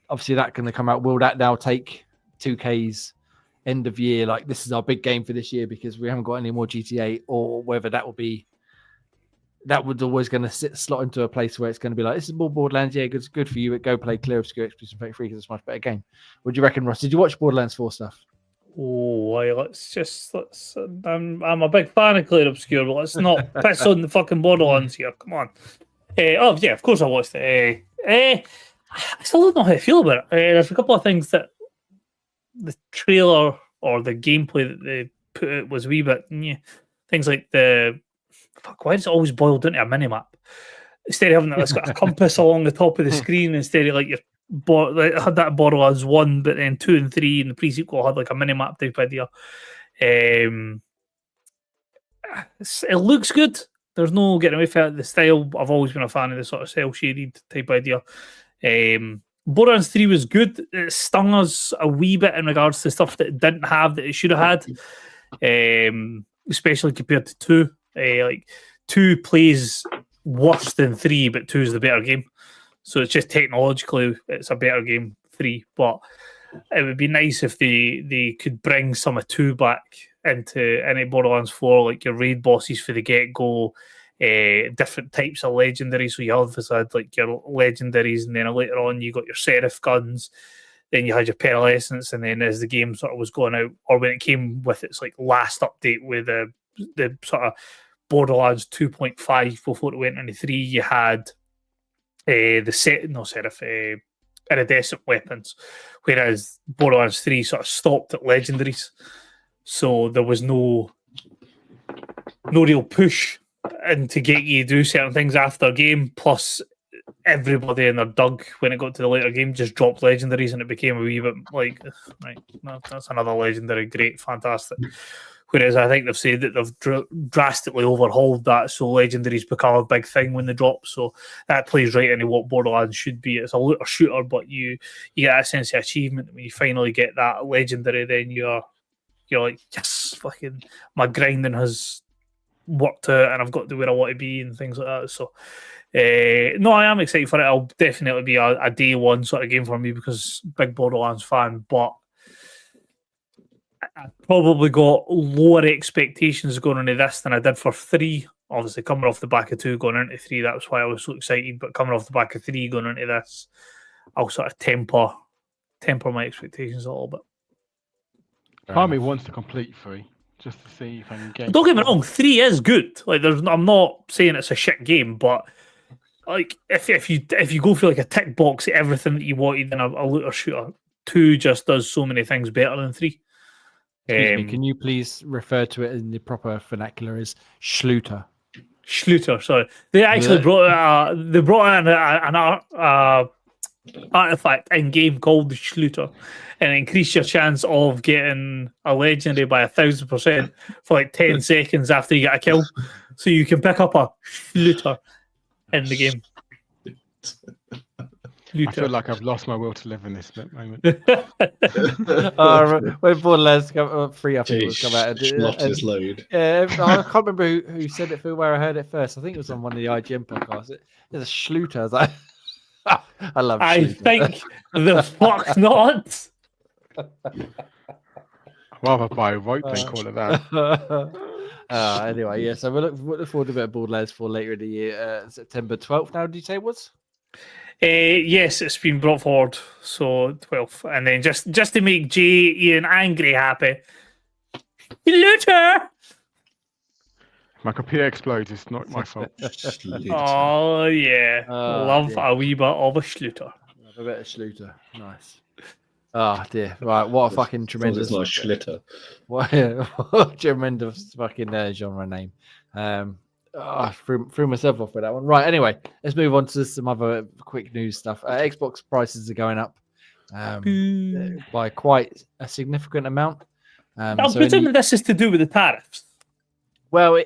obviously that's going to come out. Will that now take 2K's end of year, like this is our big game for this year because we haven't got any more GTA, or whether that would always going to slot into a place where it's going to be like, this is more Borderlands, it's good for you, go play Clear Obscure Exclusive 3 because it's a much better game. What do you reckon, Ross? Did you watch Borderlands 4 stuff? I'm a big fan of Clear Obscure, but let's not piss on the fucking Borderlands here. Come on. Of course I watched it. I still don't know how I feel about it. There's a couple of things that the trailer or the gameplay that they put out was a wee bit, things like why does it always boil down to a minimap? Instead of having it's got a compass along the top of the screen, instead of like had that Borderlands 1, but then 2 and 3 and the pre-sequel had like a minimap type idea. It looks good. There's no getting away from it. The style, I've always been a fan of the sort of cel-shaded type idea. Borderlands 3 was good. It stung us a wee bit in regards to stuff that it didn't have that it should have had, especially compared to 2. Like 2 plays worse than 3, but 2 is the better game. So it's just technologically, it's a better game, 3. But it would be nice if they could bring some of 2 back into any Borderlands 4, like your raid bosses for the get-go, different types of legendaries. So you obviously had like your legendaries, and then later on you got your Seraph guns, then you had your Pearlescence, and then as the game sort of was going out, or when it came with its like last update with the sort of Borderlands 2.5 before it went into 3, you had iridescent weapons, whereas Borderlands 3 sort of stopped at legendaries. So there was no real push and to get you to do certain things after a game. Plus, everybody in their dug when it got to the later game just dropped legendaries, and it became a wee bit like, right, no, that's another legendary, great, fantastic. Whereas I think they've said that they've drastically overhauled that, so legendaries become a big thing when they drop. So that plays right into what Borderlands should be. It's a looter shooter, but you get that sense of achievement when you finally get that legendary. Then you're like, yes, fucking my grinding has worked out, and I've got to where I want to be and things like that. So no, I am excited for it. It'll definitely be a day one sort of game for me because big Borderlands fan, but I probably got lower expectations going into this than I did for 3. Obviously, coming off the back of 2, going into 3, that's why I was so excited. But coming off the back of 3, going into this, I'll sort of temper my expectations a little bit. Part of me wants to complete 3 just to see if I can get. Don't get me wrong, 3 is good. Like, I'm not saying it's a shit game, but like if you go for like a tick box at everything that you wanted in a looter shooter, 2 just does so many things better than 3. Excuse me, can you please refer to it in the proper vernacular as Schluter? Schluter, sorry. They actually brought in an artifact in game called the Schluter, and it increased your chance of getting a legendary by 1,000% for like 10 seconds after you get a kill. So you can pick up a Schluter in the game. I feel like I've lost my will to live in this moment. When Borderlands 3, I think it was come out. Schlotters load. I can't remember who said it, where I heard it first. I think it was on one of the IGN podcasts. There's a Schluter. I was like, I love Schluter. I think the fuck not. I'd rather buy a rope than call it that. Anyway, yeah, so we'll look forward to a bit of Borderlands 4 later in the year, September 12th now, did you say it was? Yes, it's been brought forward. So 12th, and then just to make Jay, Ian, and Gray happy. Looter. My computer explodes. It's not my fault. Oh yeah, Oh, love dear. a wee bit of a Schluter. Love a bit of Schluter. Nice. Oh dear. Right, what a fucking tremendous. It's not a Schlitter. What a tremendous fucking genre name. I threw myself off with that one. Right, anyway, let's move on to some other quick news stuff. Xbox prices are going up by quite a significant amount. I'm so presuming this is to do with the tariffs. Well,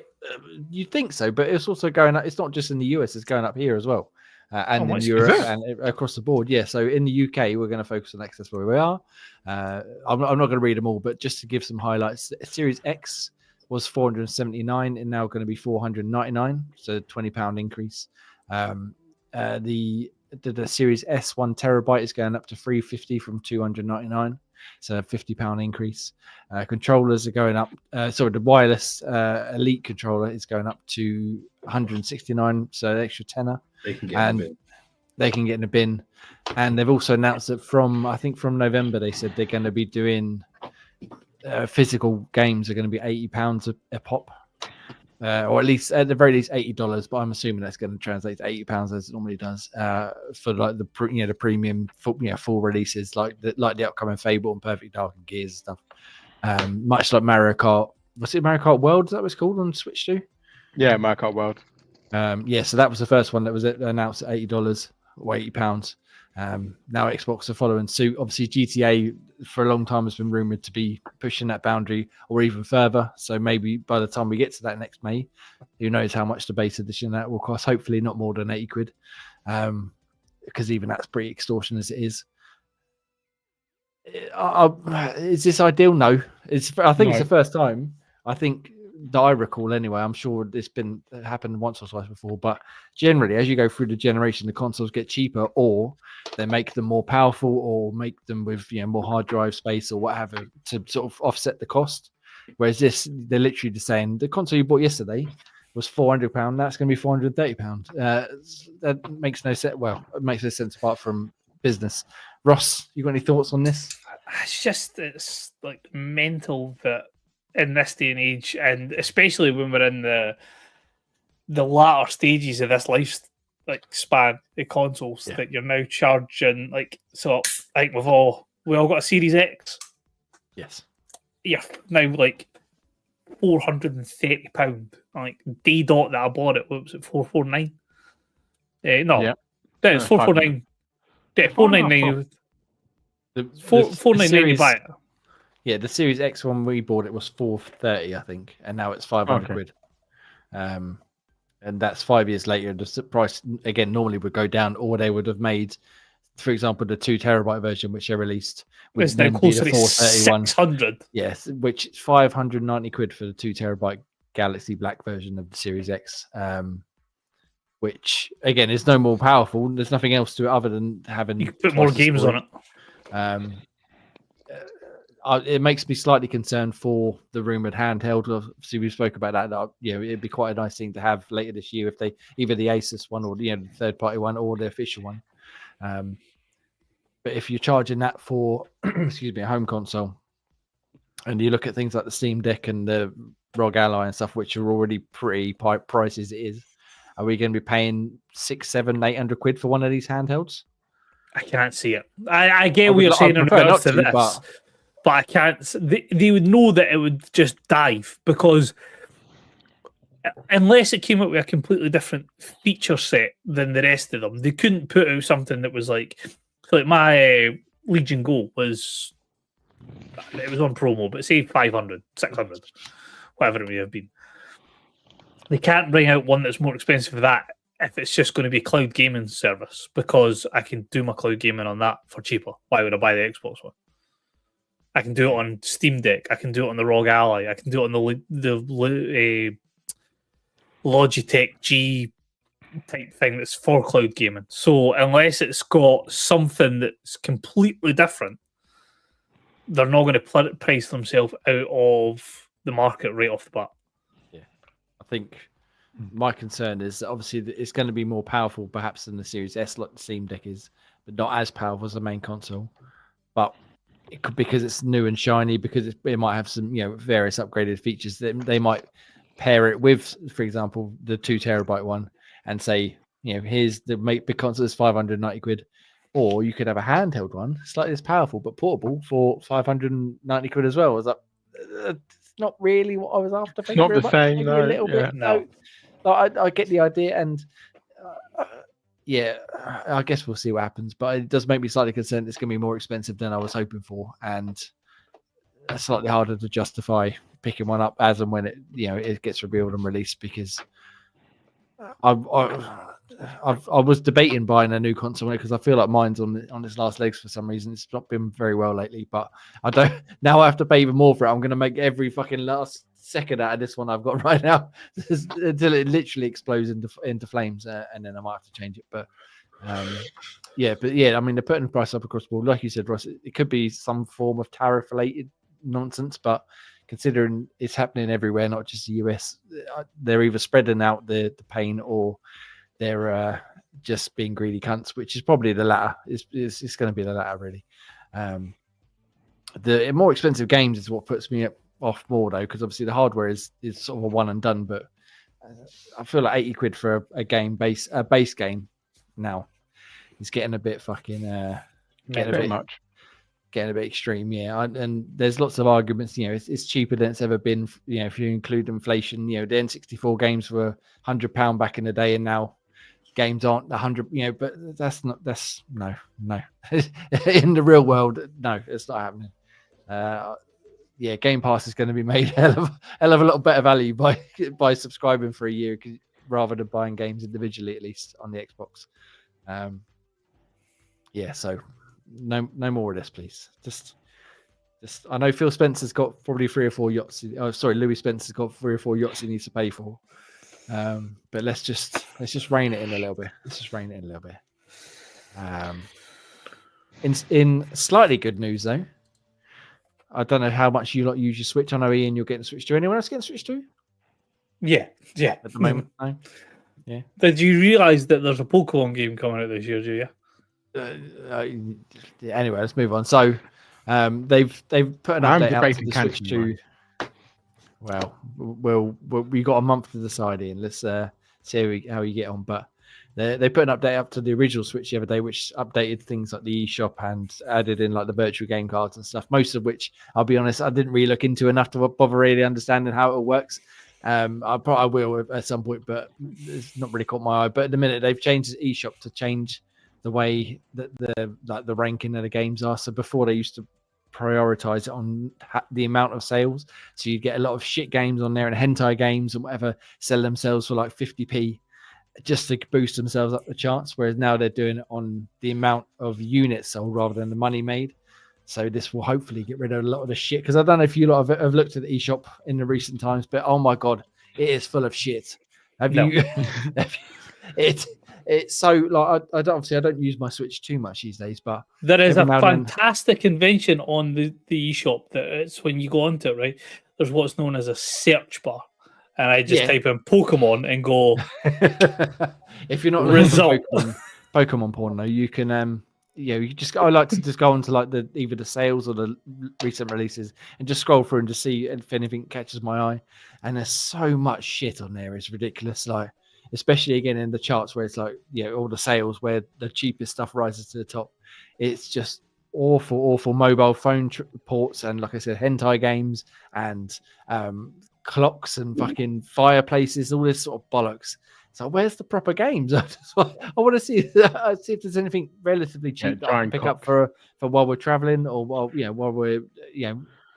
you'd think so, but it's also going up. It's not just in the US; it's going up here as well, and in Europe and across the board. Yeah. So in the UK, we're going to focus on X. Where we are. I'm not going to read them all, but just to give some highlights, Series X was 479, and now going to be 499, so £20 increase. The Series S 1 terabyte is going up to 350 from 299. So a £50 increase. Controllers are going up. The wireless Elite controller is going up to 169, so an extra tenner. They can get in the bin. They can get in the bin. And they've also announced that from November, they said they're going to be doing physical games are going to be £80 a pop. Or at least at the very least $80, but I'm assuming that's going to translate to £80 as it normally does for like the premium full releases like the upcoming Fable and Perfect Dark and Gears and stuff. Much like Mario Kart. Was it Mario Kart World? That was called on Switch too. Yeah, Mario Kart World. So that was the first one that was announced at $80 or £80. Now Xbox are following suit. Obviously, GTA for a long time has been rumored to be pushing that boundary or even further. So maybe by the time we get to that next May, who knows how much the base edition that will cost? Hopefully, not more than £80, because even that's pretty extortion as it is. Is this ideal? No. It's the first time. I think that I recall anyway. I'm sure it's happened once or twice before, but generally as you go through the generation, the consoles get cheaper, or they make them more powerful, or make them with more hard drive space or whatever to sort of offset the cost. Whereas this, they're literally just saying the console you bought yesterday was £400, that's going to be £430. That makes no sense. Well, it makes no sense apart from business. Ross, you got any thoughts on this? It's like mental that in this day and age, and especially when we're in the latter stages of this life span, the consoles that you're now charging so. Like we all got a Series X. Yes. Yeah, now £430. Like day dot that I bought it. What was it? 449. No, yeah, it's 449. Yeah, 499. The 499 to buy it. Yeah, the Series X when we bought it was £430, I think, and now it's £500. And that's 5 years later. The price again normally would go down, or they would have made, for example, the 2 terabyte version which they released, which is now closer to 600. Yes, which £590 for the 2 terabyte Galaxy Black version of the Series X. Which again is no more powerful. There's nothing else to it other than having you can put more games on it. It makes me slightly concerned for the rumored handheld. Obviously, we spoke about that. It'd be quite a nice thing to have later this year if they either the Asus one or the third party one or the official one. But if you're charging that for a home console, and you look at things like the Steam Deck and the ROG Ally and stuff, which are already pretty pricey as it is, are we going to be paying £600, £700, £800 for one of these handhelds? I can't see it. I get what you're saying in regards to this. But I can't. They would know that it would just dive, because unless it came out with a completely different feature set than the rest of them, they couldn't put out something that was like my Legion Go was. It was on promo, but say 500, 600, whatever it may have been. They can't bring out one that's more expensive for that if it's just going to be a cloud gaming service, because I can do my cloud gaming on that for cheaper. Why would I buy the Xbox one? I can do it on Steam Deck. I can do it on the ROG Ally. I can do it on the Logitech G type thing that's for cloud gaming. So unless it's got something that's completely different, they're not going to price themselves out of the market right off the bat. Yeah, I think my concern is that obviously it's going to be more powerful perhaps than the Series S, like the Steam Deck is, but not as powerful as the main console. But it could, because it's new and shiny, because it might have some, various upgraded features that they might pair it with, for example, the 2 terabyte one, and say, here's the big console is 590 quid, or you could have a handheld one, slightly as powerful but portable for 590 quid as well. I was like, it's not really what I was after. It's not the same, maybe no. a little bit. No. I get the idea, and I guess we'll see what happens. But it does make me slightly concerned it's going to be more expensive than I was hoping for, and slightly harder to justify picking one up as and when it gets revealed and released, because I was debating buying a new console because I feel like mine's on its last legs for some reason. It's not been very well lately, but I don't now. I have to pay even more for it. I'm going to make every fucking last second out of this one I've got right now until it literally explodes into flames, and then I might have to change it. But I mean, they're putting the price up across the board, like you said, Ross. It could be some form of tariff related nonsense, but considering it's happening everywhere, not just the US, they're either spreading out the pain, or they're just being greedy cunts, which is probably the latter. It's going to be the latter, really. The more expensive games is what puts me off more, though, because obviously the hardware is sort of a one and done. But I feel like 80 quid for a base game now is getting a bit fucking getting a bit extreme. And there's lots of arguments. It's cheaper than it's ever been. If you include inflation, the N64 games were £100 back in the day, and now games aren't 100. But that's no. In the real world, no, it's not happening. Game Pass is going to be made hell of a lot better value by subscribing for a year, rather than buying games individually, at least on the Xbox. So no more of this, please. Just I know Phil Spencer's got probably 3 or 4 yachts. Louis Spencer's got 3 or 4 yachts he needs to pay for. But let's just rein it in a little bit. In slightly good news, though, I don't know how much you lot use your Switch. I know, Ian, you're getting Switch 2. Anyone else getting Switch 2? Yeah. At the moment, no? Yeah. Did you realise that there's a Pokemon game coming out this year, do you? Anyway, let's move on. So they've put an update out to the Switch 2. Well, we got a month to decide, Ian. Let's see how you get on. But they put an update up to the original Switch the other day, which updated things like the eShop and added in like the virtual game cards and stuff. Most of which, I'll be honest, I didn't really look into enough to bother really understanding how it all works. I will at some point, but it's not really caught my eye. But at the minute, they've changed the eShop to change the way that the ranking of the games are. So before, they used to prioritize it on the amount of sales. So you get a lot of shit games on there and hentai games and whatever sell themselves for like 50p just to boost themselves up the charts. Whereas now they're doing it on the amount of units sold rather than the money made. So this will hopefully get rid of a lot of the shit. Because I don't know if you lot have looked at the eShop in the recent times, but oh my God, it is full of shit. You? It's so like I don't use my Switch too much these days, but there is a fantastic invention on the eShop that it's when you go onto it, right? There's what's known as a search bar, and I just type in Pokemon and go. If you're not result Pokemon porn, though, you can I like to just go onto like either the sales or the recent releases and just scroll through and just see if anything catches my eye. And there's so much shit on there, it's ridiculous. Like, especially again in the charts where it's like, all the sales where the cheapest stuff rises to the top. It's just awful mobile phone ports and, like I said, hentai games and clocks and fucking fireplaces, all this sort of bollocks. So where's the proper games? I want to see if there's anything relatively cheap that I can pick up for while we're traveling, or while we're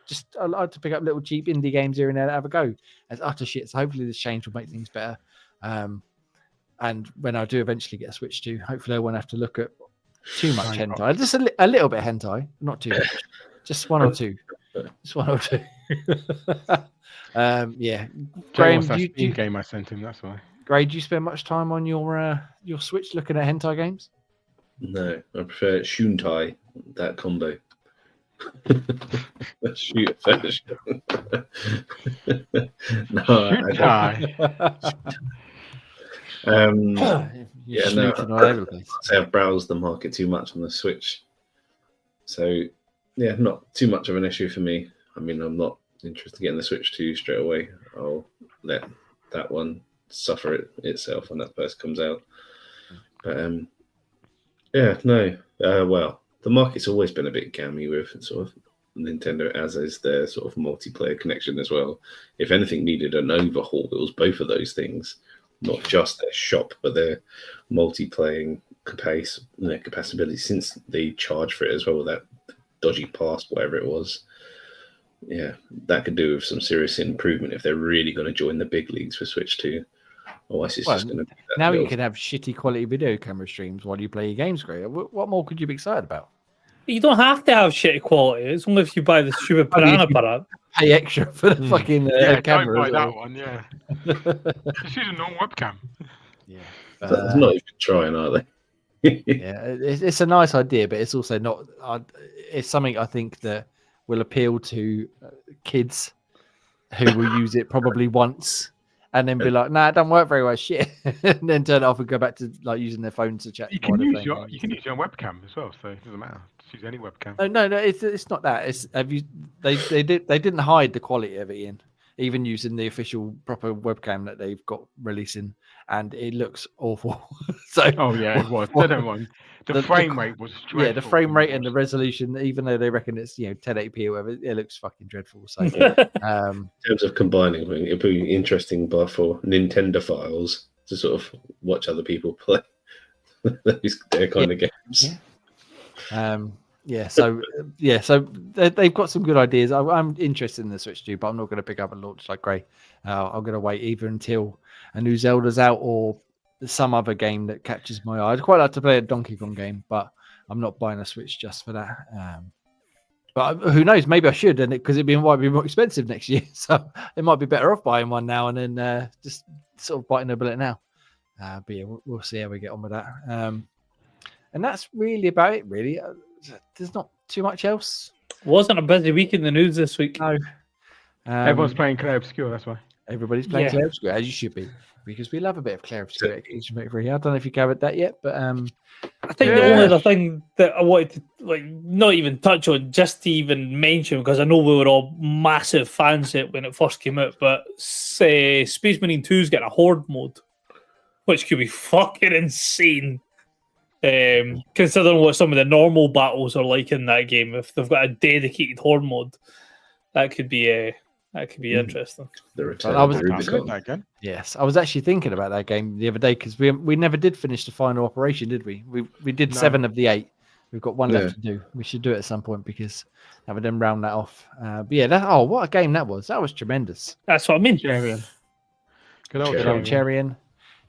just I like to pick up little cheap indie games here and there that have a go. It's utter shit. So hopefully this change will make things better. And when I do eventually get a Switch 2, hopefully I won't have to look at too much hentai. Just a little bit of hentai, not too much. Just one or two. Graham, the game I sent him. That's why. Gray, do you spend much time on your Switch looking at hentai games? No, I prefer Shuntai, that combo. Shoot first. No, Shoot I don't. You're Yeah, no, snooting all over the place. I've browsed the market too much on the Switch. So, yeah, not too much of an issue for me. I mean, I'm not interested in getting the Switch 2 straight away. I'll let that one suffer itself when that first comes out. But, yeah, no. Well, the market's always been a bit gammy with sort of Nintendo, as is their sort of multiplayer connection as well. If anything needed an overhaul, it was both of those things. Not just their shop, but their multiplaying capacity, since they charge for it as well with that dodgy pass, whatever it was. Yeah, that could do with some serious improvement if they're really going to join the big leagues for Switch 2. Otherwise, it's just going to be that Now little... you can have shitty quality video camera streams while you play your games, Greg. What more could you be excited about? You don't have to have shitty quality. It's only if you buy the stupid piranha parrot. Pay extra for the fucking yeah, camera. don't buy as that well. one. Yeah, just use a normal webcam. Yeah, That's not even trying, are they? yeah, it's a nice idea, but it's also not. It's something I think that will appeal to kids who will use it probably once and then be like, "Nah, it doesn't work very well, shit," and then turn it off and go back to like using their phone to chat. You can use your webcam as well, so it doesn't matter. Just use any webcam. No, it's not that. It's they didn't hide the quality of it, Ian, even using the official proper webcam that they've got releasing, and it looks awful. So Oh yeah, it was. They don't mind. The frame rate was dreadful. Yeah, the frame rate and the resolution, even though they reckon it's 1080p or whatever, it looks fucking dreadful. So In terms of combining, it'd be interesting, but for Nintendo files to sort of watch other people play their kind of games. So they've got some good ideas. I'm interested in the Switch 2, but I'm not going to pick up a launch like Grey. I'm going to wait either until a new Zelda's out or some other game that catches my eye. I'd quite like to play a Donkey Kong game, but I'm not buying a Switch just for that. But who knows? Maybe I should, and because it might be more expensive next year, so it might be better off buying one now and then just sort of biting a bullet now. But yeah, we'll see how we get on with that. And that's really about it. Really, there's not too much else. Wasn't a busy week in the news this week. No. Everyone's playing Clair Obscure, that's why. Everybody's playing Yeah. Clair Obscure, as you should be, because we love a bit of Clair Obscure. I don't know if you covered that yet, but I think the only other thing that I wanted to not even touch on, just to even mention, because I know we were all massive fans of it when it first came out, but Space Marine 2's got a Horde mode, which could be fucking insane. Considering what some of the normal battles are like in that game, if they've got a dedicated Horde mode, that could be interesting. The return I of was- the Rubicon. Again. yes, I was actually thinking about that game the other day because we never did finish the final operation, did we? We did No. 7 of the 8. We've got one Yeah. left to do. We should do it at some point because that would then round that off. But yeah, what a game that was! That was tremendous. That's what I mean. Charian. Good old Charian. Charian.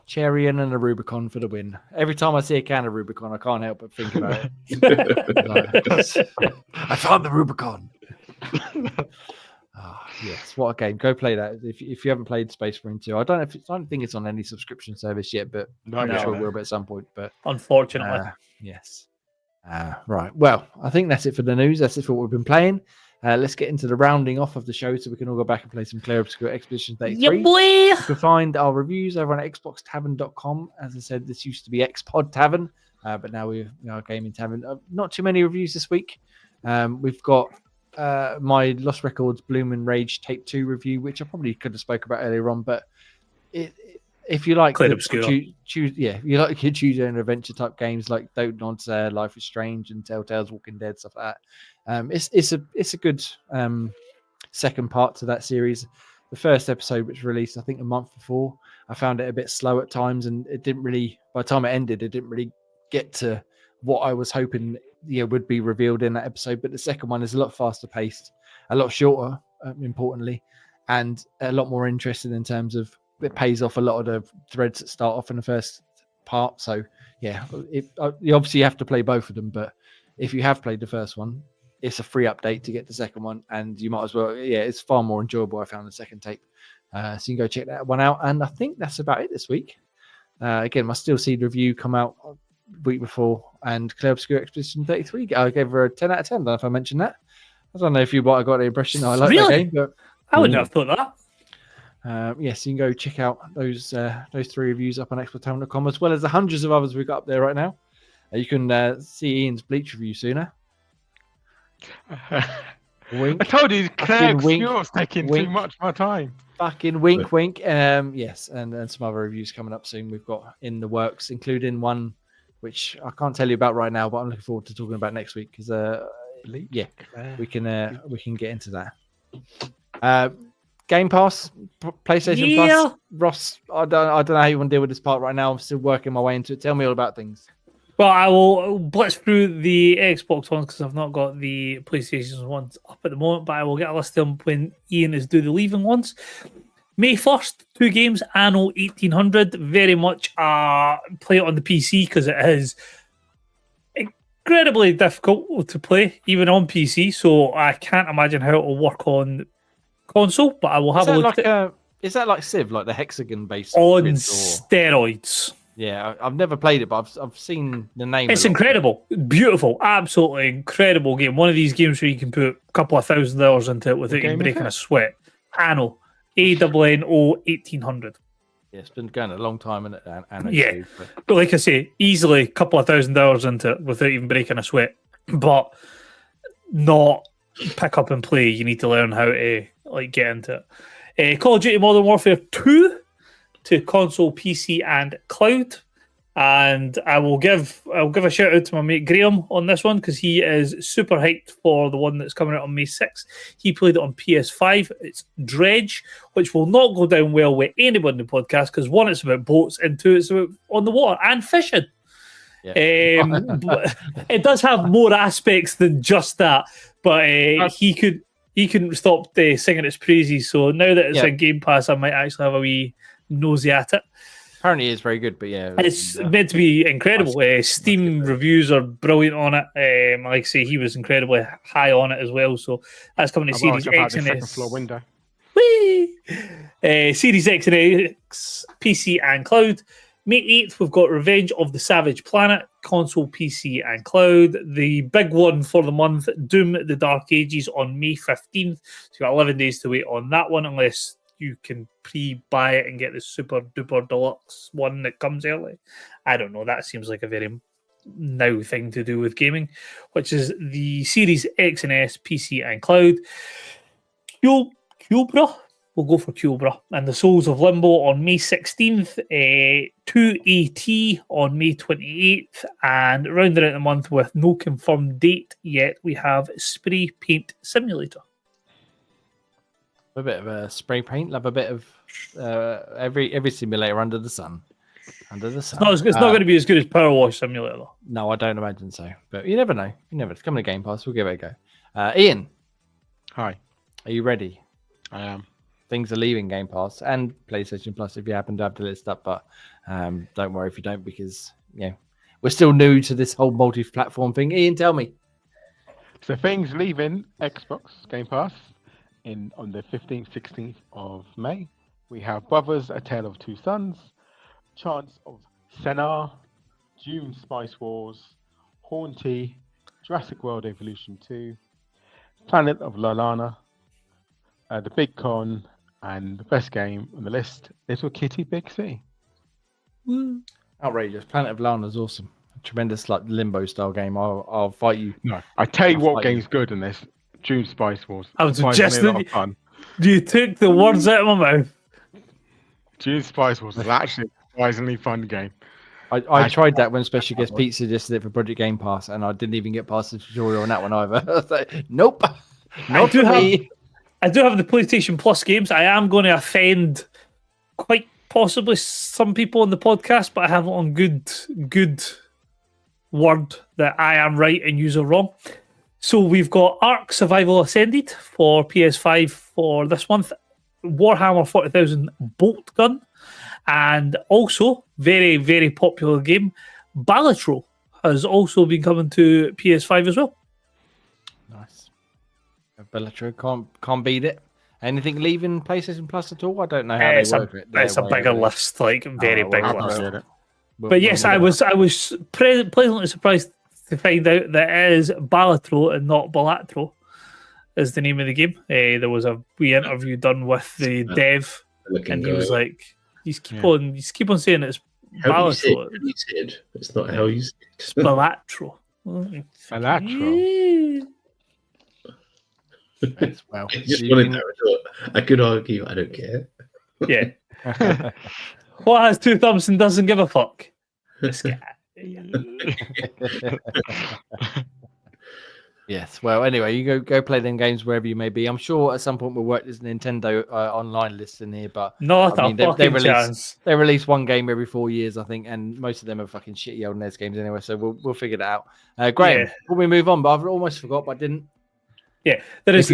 Charian and a Rubicon for the win. Every time I see a can of Rubicon, I can't help but think about it. I found the Rubicon. Yes, what a game! Go play that if you haven't played Space Marine 2. I don't think it's on any subscription service yet, but I'm No. sure it will be at some point. But Unfortunately. yes. Right. Well, I think that's it for the news. That's it for what we've been playing. Let's get into the rounding off of the show so we can all go back and play some Clair Obscure Expedition 33. Yeah, boy. You can find our reviews over on xboxtavern.com. As I said, this used to be Xpod Tavern, but now we are Gaming Tavern. Not too many reviews this week. We've got my Lost Records Bloom and Rage Tape 2 review, which I probably could have spoke about earlier on, but if you like Clair Obscure. you like your choose your own adventure type games like Don't Nod, Life is Strange and Telltale's Walking Dead, stuff like that. It's a good second part to that series. The first episode, which released I think a month before, I found it a bit slow at times, and it didn't really. By the time it ended, it didn't really get to what I was hoping would be revealed in that episode. But the second one is a lot faster paced, a lot shorter, importantly, and a lot more interesting in terms of it pays off a lot of the threads that start off in the first part. So yeah, you obviously have to play both of them, but if you have played the first one, it's a free update to get the second one, and you might as well. Yeah, it's far more enjoyable. I found the second tape, so you can go check that one out. And I think that's about it this week. Again, my Steel Seed review come out week before, and Clair Obscure Expedition 33. I gave her a 10 out of 10. I don't know if I mentioned that. I don't know if you might have got the impression I like that Really? game, but I wouldn't have thought that. yes, you can go check out those 3 reviews up on experttavern.com, as well as the hundreds of others we've got up there right now. You can see Ian's Bleach review sooner. Wink. I told you, Claire wink, Obscure's taking wink. too much of my time. Fucking wink, wink. Yes, and some other reviews coming up soon. We've got in the works, including one which I can't tell you about right now, but I'm looking forward to talking about next week because yeah, we can get into that. Game Pass, PlayStation Plus. Ross, I don't know how you want to deal with this part right now. I'm still working my way into it. Tell me all about things. Well, I will blitz through the Xbox ones because I've not got the PlayStation ones up at the moment, but I will get a list of them when Ian is doing the leaving ones. May 1st, 2 games, Anno 1800. Very much play it on the PC because it is incredibly difficult to play, even on PC. So I can't imagine how it will work on console, but I will have a look at it. Is that like Civ, like the hexagon based? On steroids. Yeah, I've never played it, but I've seen the name. It's incredible, beautiful, absolutely incredible game. One of these games where you can put a couple of $1,000 into it without even breaking a sweat. Anno, ANNO 1800. Yeah, it's been going a long time, and yeah, but like I say, easily a couple of $1,000 into it without even breaking a sweat. But not pick up and play. You need to learn how to get into it. Call of Duty Modern Warfare 2. To console, PC, and cloud, and I'll give a shout out to my mate Graham on this one because he is super hyped for the one that's coming out on May 6th. He played it on PS5. It's Dredge, which will not go down well with anyone in the podcast because 1, it's about boats, and 2, it's about on the water and fishing. Yeah. But it does have more aspects than just that, but he couldn't stop singing its praises. So now that it's in Game Pass, I might actually have a wee nosy at it. Apparently it's very good, but yeah, it's meant to be incredible. Steam reviews are brilliant on it. Like I say, he was incredibly high on it as well. So that's coming to Series X and S. Floor window. Series X and X, PC and cloud. May 8th, we've got Revenge of the Savage Planet, console, PC, and cloud. The big one for the month, Doom: The Dark Ages, on May 15th. So you've got 11 days to wait on that one, unless you can pre-buy it and get the super duper deluxe one that comes early. I don't know. That seems like a very now thing to do with gaming, which is the Series X and S, PC, and cloud. Cubra. We'll go for Cubra. And the Souls of Limbo on May 16th. 2AT on May 28th. And rounding out the month with no confirmed date yet, we have Spray Paint Simulator. A bit of a spray paint, love a bit of every simulator under the sun. It's not going to be as good as Power Wash Simulator, though. No, I don't imagine so. But you never know. It's coming to Game Pass. We'll give it a go. Ian. Hi. Are you ready? I am. Things are leaving Game Pass and PlayStation Plus if you happen to have the list up, but don't worry if you don't, because we're still new to this whole multi-platform thing. Ian, tell me. So things leaving Xbox Game Pass on the 15th, 16th of May. We have Brothers: A Tale of Two Sons, Chants of Senna, Dune: Spice Wars, Haunty, Jurassic World Evolution 2, Planet of Lalana, The Big Con, and the best game on the list, Little Kitty Big City. Outrageous. Planet of Lana is awesome. A tremendous Limbo style game. I'll fight you. No, I tell you what game's good in this. Dune: Spice Wars. I was just you took the words out of my mouth. Dune: Spice Wars is actually a surprisingly fun game. I tried that when Special Guest Pete suggested it for Project Game Pass, and I didn't even get past the tutorial on that one either. I was like, nope. I do have the PlayStation Plus games. I am going to offend quite possibly some people on the podcast, but I have it on good word that I am right and you are wrong. So we've got Ark Survival Ascended for PS5 for this month, Warhammer 40,000 Bolt Gun, and also very, very popular game, Balatro has also been coming to PS5 as well. Nice. Balatro can't beat it. Anything leaving PlayStation Plus at all? I don't know how they work it. It's a bigger list, very big list. But yes, I was pleasantly surprised to find out that it is Balatro and not Balatro. is the name of the game. There was a wee interview done with the dev, and he was like, "You keep on saying it's how you said, Balatro. it's not how you said. It's Balatro." Balatro. Well, I just wanted that result. I could argue, I don't care. Yeah. What has two thumbs and doesn't give a fuck? This guy. Yes. Well, anyway, you go play them games wherever you may be. I'm sure at some point we'll work this Nintendo online list in here, but Not a fucking chance. They release one game every 4 years, I think, and most of them are fucking shitty old NES games anyway. So we'll figure that out. Graham, before we move on, but I've almost forgot, but I didn't. Yeah, there is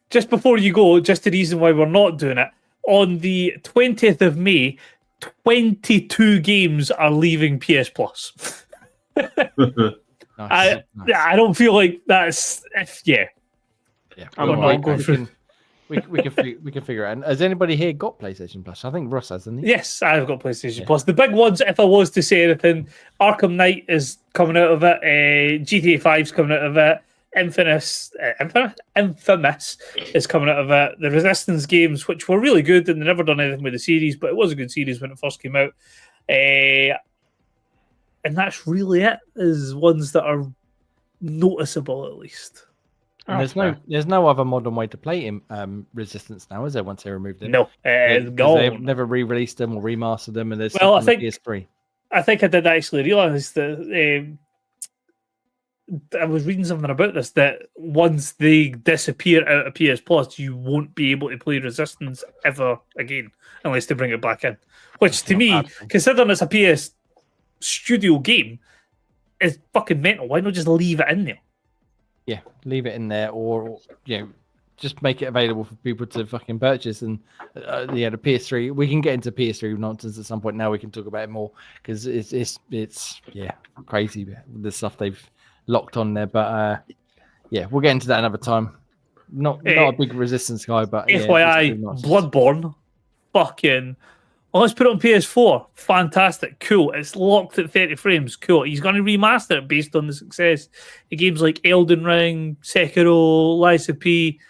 just before you go. Just the reason why we're not doing it on the 20th of May. 22 games are leaving PS Plus. Nice. I don't feel like that's Yeah. I'm not going through. We can figure it out. And has anybody here got PlayStation Plus? I think Ross has, hasn't he? Yes, I've got PlayStation Plus. The big ones, if I was to say anything, Arkham Knight is coming out of it. GTA 5's coming out of it. Infamous is coming out of it. The Resistance games, which were really good, and they never done anything with the series, but it was a good series when it first came out. And that's really it. Is ones that are noticeable at least. And there's no other modern way to play Resistance now, is there? Once they removed it, no, they've never re-released them or remastered them, and there's I think PS3. I think I did actually realise that. I was reading something about this, that once they disappear out of PS Plus, you won't be able to play Resistance ever again unless they bring it back in. Which to me, considering it's a PS Studio game, is fucking mental. Why not just leave it in there? Yeah, leave it in there, or just make it available for people to fucking purchase. And the PS3, we can get into PS3 nonsense at some point. Now we can talk about it more because it's crazy the stuff they've locked on there, but we'll get into that another time. Not a big Resistance guy, but FYI, Bloodborne, fucking. Oh, let's put it on PS4. Fantastic, cool. It's locked at 30 frames. Cool. He's going to remaster it based on the success of games like Elden Ring, Sekiro, Lies of P.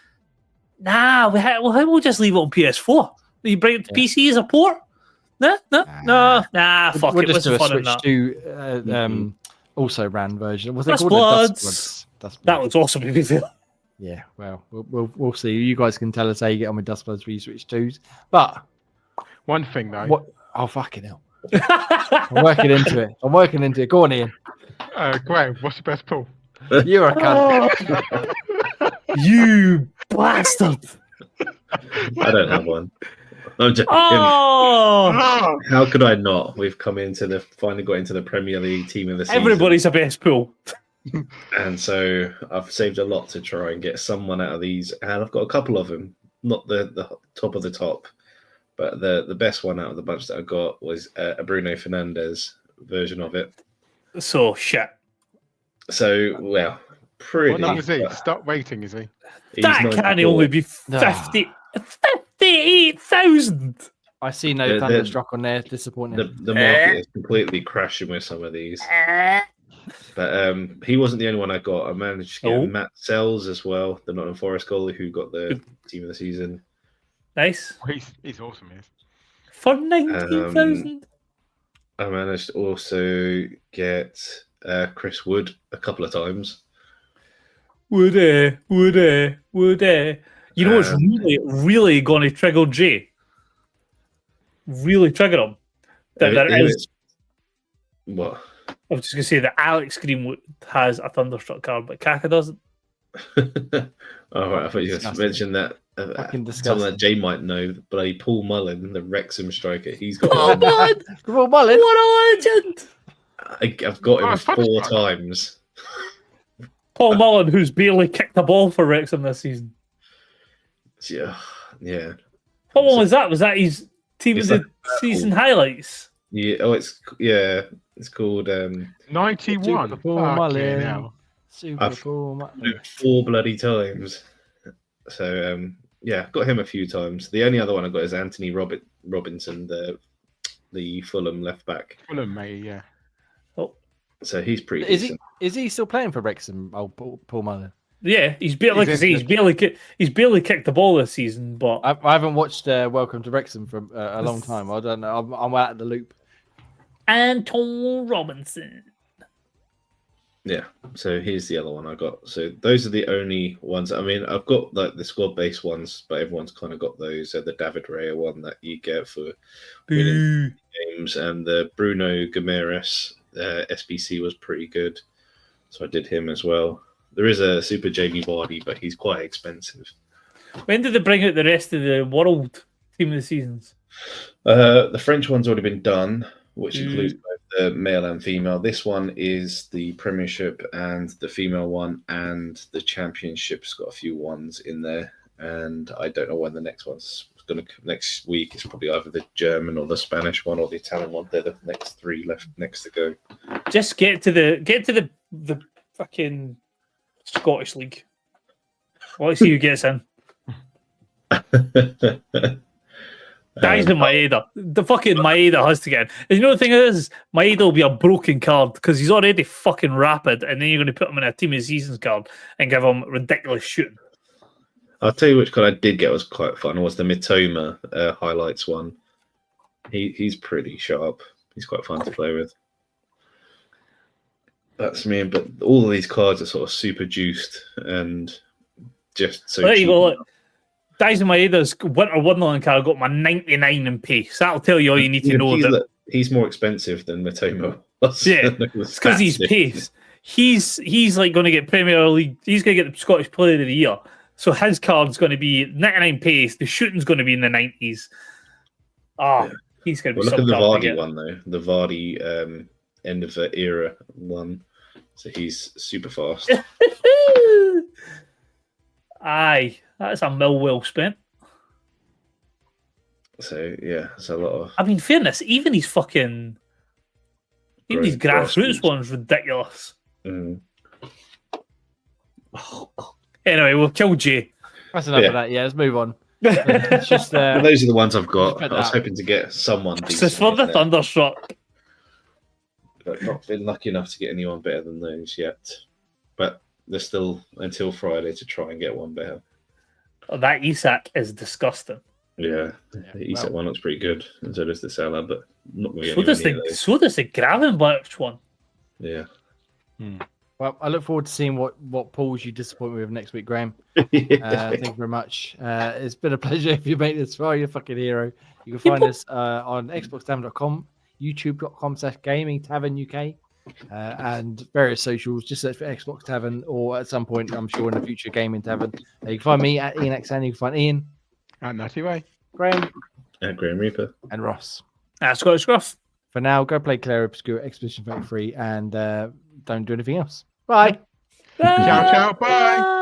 Nah, we'll just leave it on PS4. You bring it to PC as a port? Nah. Fuck we'll it. Just do a fun Switch in that. 2 also ran version. Was Dust called Bloods. Dust That looks awesome. If you feel. Yeah, well, we'll see. You guys can tell us how you get on with Dust Bloods for Switch 2s. But one thing though. What? Oh, fucking hell! I'm working into it. Go on, Ian. Graham, what's your best pull? You're a cunt. You bastard! I don't have one. I'm joking. Oh! How could I not? We've finally got into the Premier League team of the season. Everybody's a best pool. And so I've saved a lot to try and get someone out of these. And I've got a couple of them. Not the top of the top, but the best one out of the bunch that I got was a Bruno Fernandes version of it. So shit. So, well, pretty. What number is he? Stop waiting, is he? That can only be 58,000. I see no Thunderstruck on there. Disappointing. The market is completely crashing with some of these. But he wasn't the only one I got. I managed to get Matt Sells as well, the Nottingham Forest goalie who got the team of the season. Nice. He's awesome, he is. For 19,000. I managed to also get Chris Wood a couple of times. Would You know what's really going to trigger Jay? Really trigger him? What? I was just going to say that Alex Greenwood has a Thunderstruck card, but Kaka doesn't. All right, I thought you guys mentioned that. Something that Jay might know, bloody Paul Mullen, the Wrexham striker. He's got Paul Mullen! What a legend! I've got him 4 times. Paul Mullen, who's barely kicked a ball for Wrexham this season. Yeah. What one was that? Was that his team of the season highlights? Yeah. It's called 91. Paul Mullen. Super Paul Mullen. 4 bloody times. So got him a few times. The only other one I got is Anthony Robinson, the Fulham left back. Fulham, mate, yeah. Oh, so he's pretty. Is he still playing for Wrexham? Oh, Paul Mullen. Yeah, he's barely, like I say, he's barely kicked the ball this season. But I haven't watched Welcome to Wrexham for a long time. I don't know. I'm out of the loop. Anton Robinson. Yeah, so here's the other one I got. So those are the only ones. I mean, I've got like the squad-based ones, but everyone's kind of got those. The David Raya one that you get for winning games, and the Bruno Guimaraes SBC was pretty good, so I did him as well. There is a Super Jamie Vardy, but he's quite expensive. When did they bring out the rest of the world team of the seasons? The French one's already been done, which includes both the male and female. This one is the Premiership and the female one, and the Championship's got a few ones in there. And I don't know when the next one's going to come. Next week it's probably either the German or the Spanish one or the Italian one. They're the next three left next to go. Just get to the fucking Scottish League. Let's see who gets in. Guys in Maeda. The fucking Maeda has to get in. And you know the thing is, Maeda will be a broken card because he's already fucking rapid, and then you're going to put him in a team of the seasons card and give him ridiculous shooting. I'll tell you which card I did get was quite fun. Was the Mitoma highlights one. He's pretty sharp. He's quite fun to play with. That's me. But all of these cards are sort of super juiced and just so There cheap. you go. Look. Dyson Maeda's Winter Wonderland card got my 99 in pace. That'll tell you all you need to know. He's more expensive than Mitoma. Yeah, it's because he's pace. He's like going to get Premier League. He's going to get the Scottish Player of the Year. So his card's going to be 99 pace. The shooting's going to be in the 90s. He's going to be. Look at the Vardy one though. The Vardy end of the era one. So he's super fast. Aye, that's a mill well spent. So yeah, it's a lot of. I mean, fairness, even his grassroots one's ridiculous. Mm. Anyway, we'll kill Jay. That's enough of that. Yeah, let's move on. It's just Well, those are the ones I've got. I was hoping to get someone. Just for the Thunderstruck. But not been lucky enough to get anyone better than those yet. But there's still until Friday to try and get one better. Oh, that Isak is disgusting. Yeah, the Isak one looks pretty good, and so does the Salah, but not going to So get so does the Gravenberch one. Yeah. Well, I look forward to seeing what pools you disappoint me with next week, Graham. Thank you very much. It's been a pleasure. If you made this far, you're a fucking hero. You can find us on xboxtavern.com, youtube.com/gaming tavern UK, and various socials. Just search for Xbox Tavern, or at some point, I'm sure in the future, Gaming Tavern. You can find me at IanXan. You can find Ian. And Natty Way. Graham. And Graham Reaper. And Ross. Scottish Gruff. For now, go play Claire Obscure Expedition 33 and don't do anything else. Bye. Ciao, ciao, bye.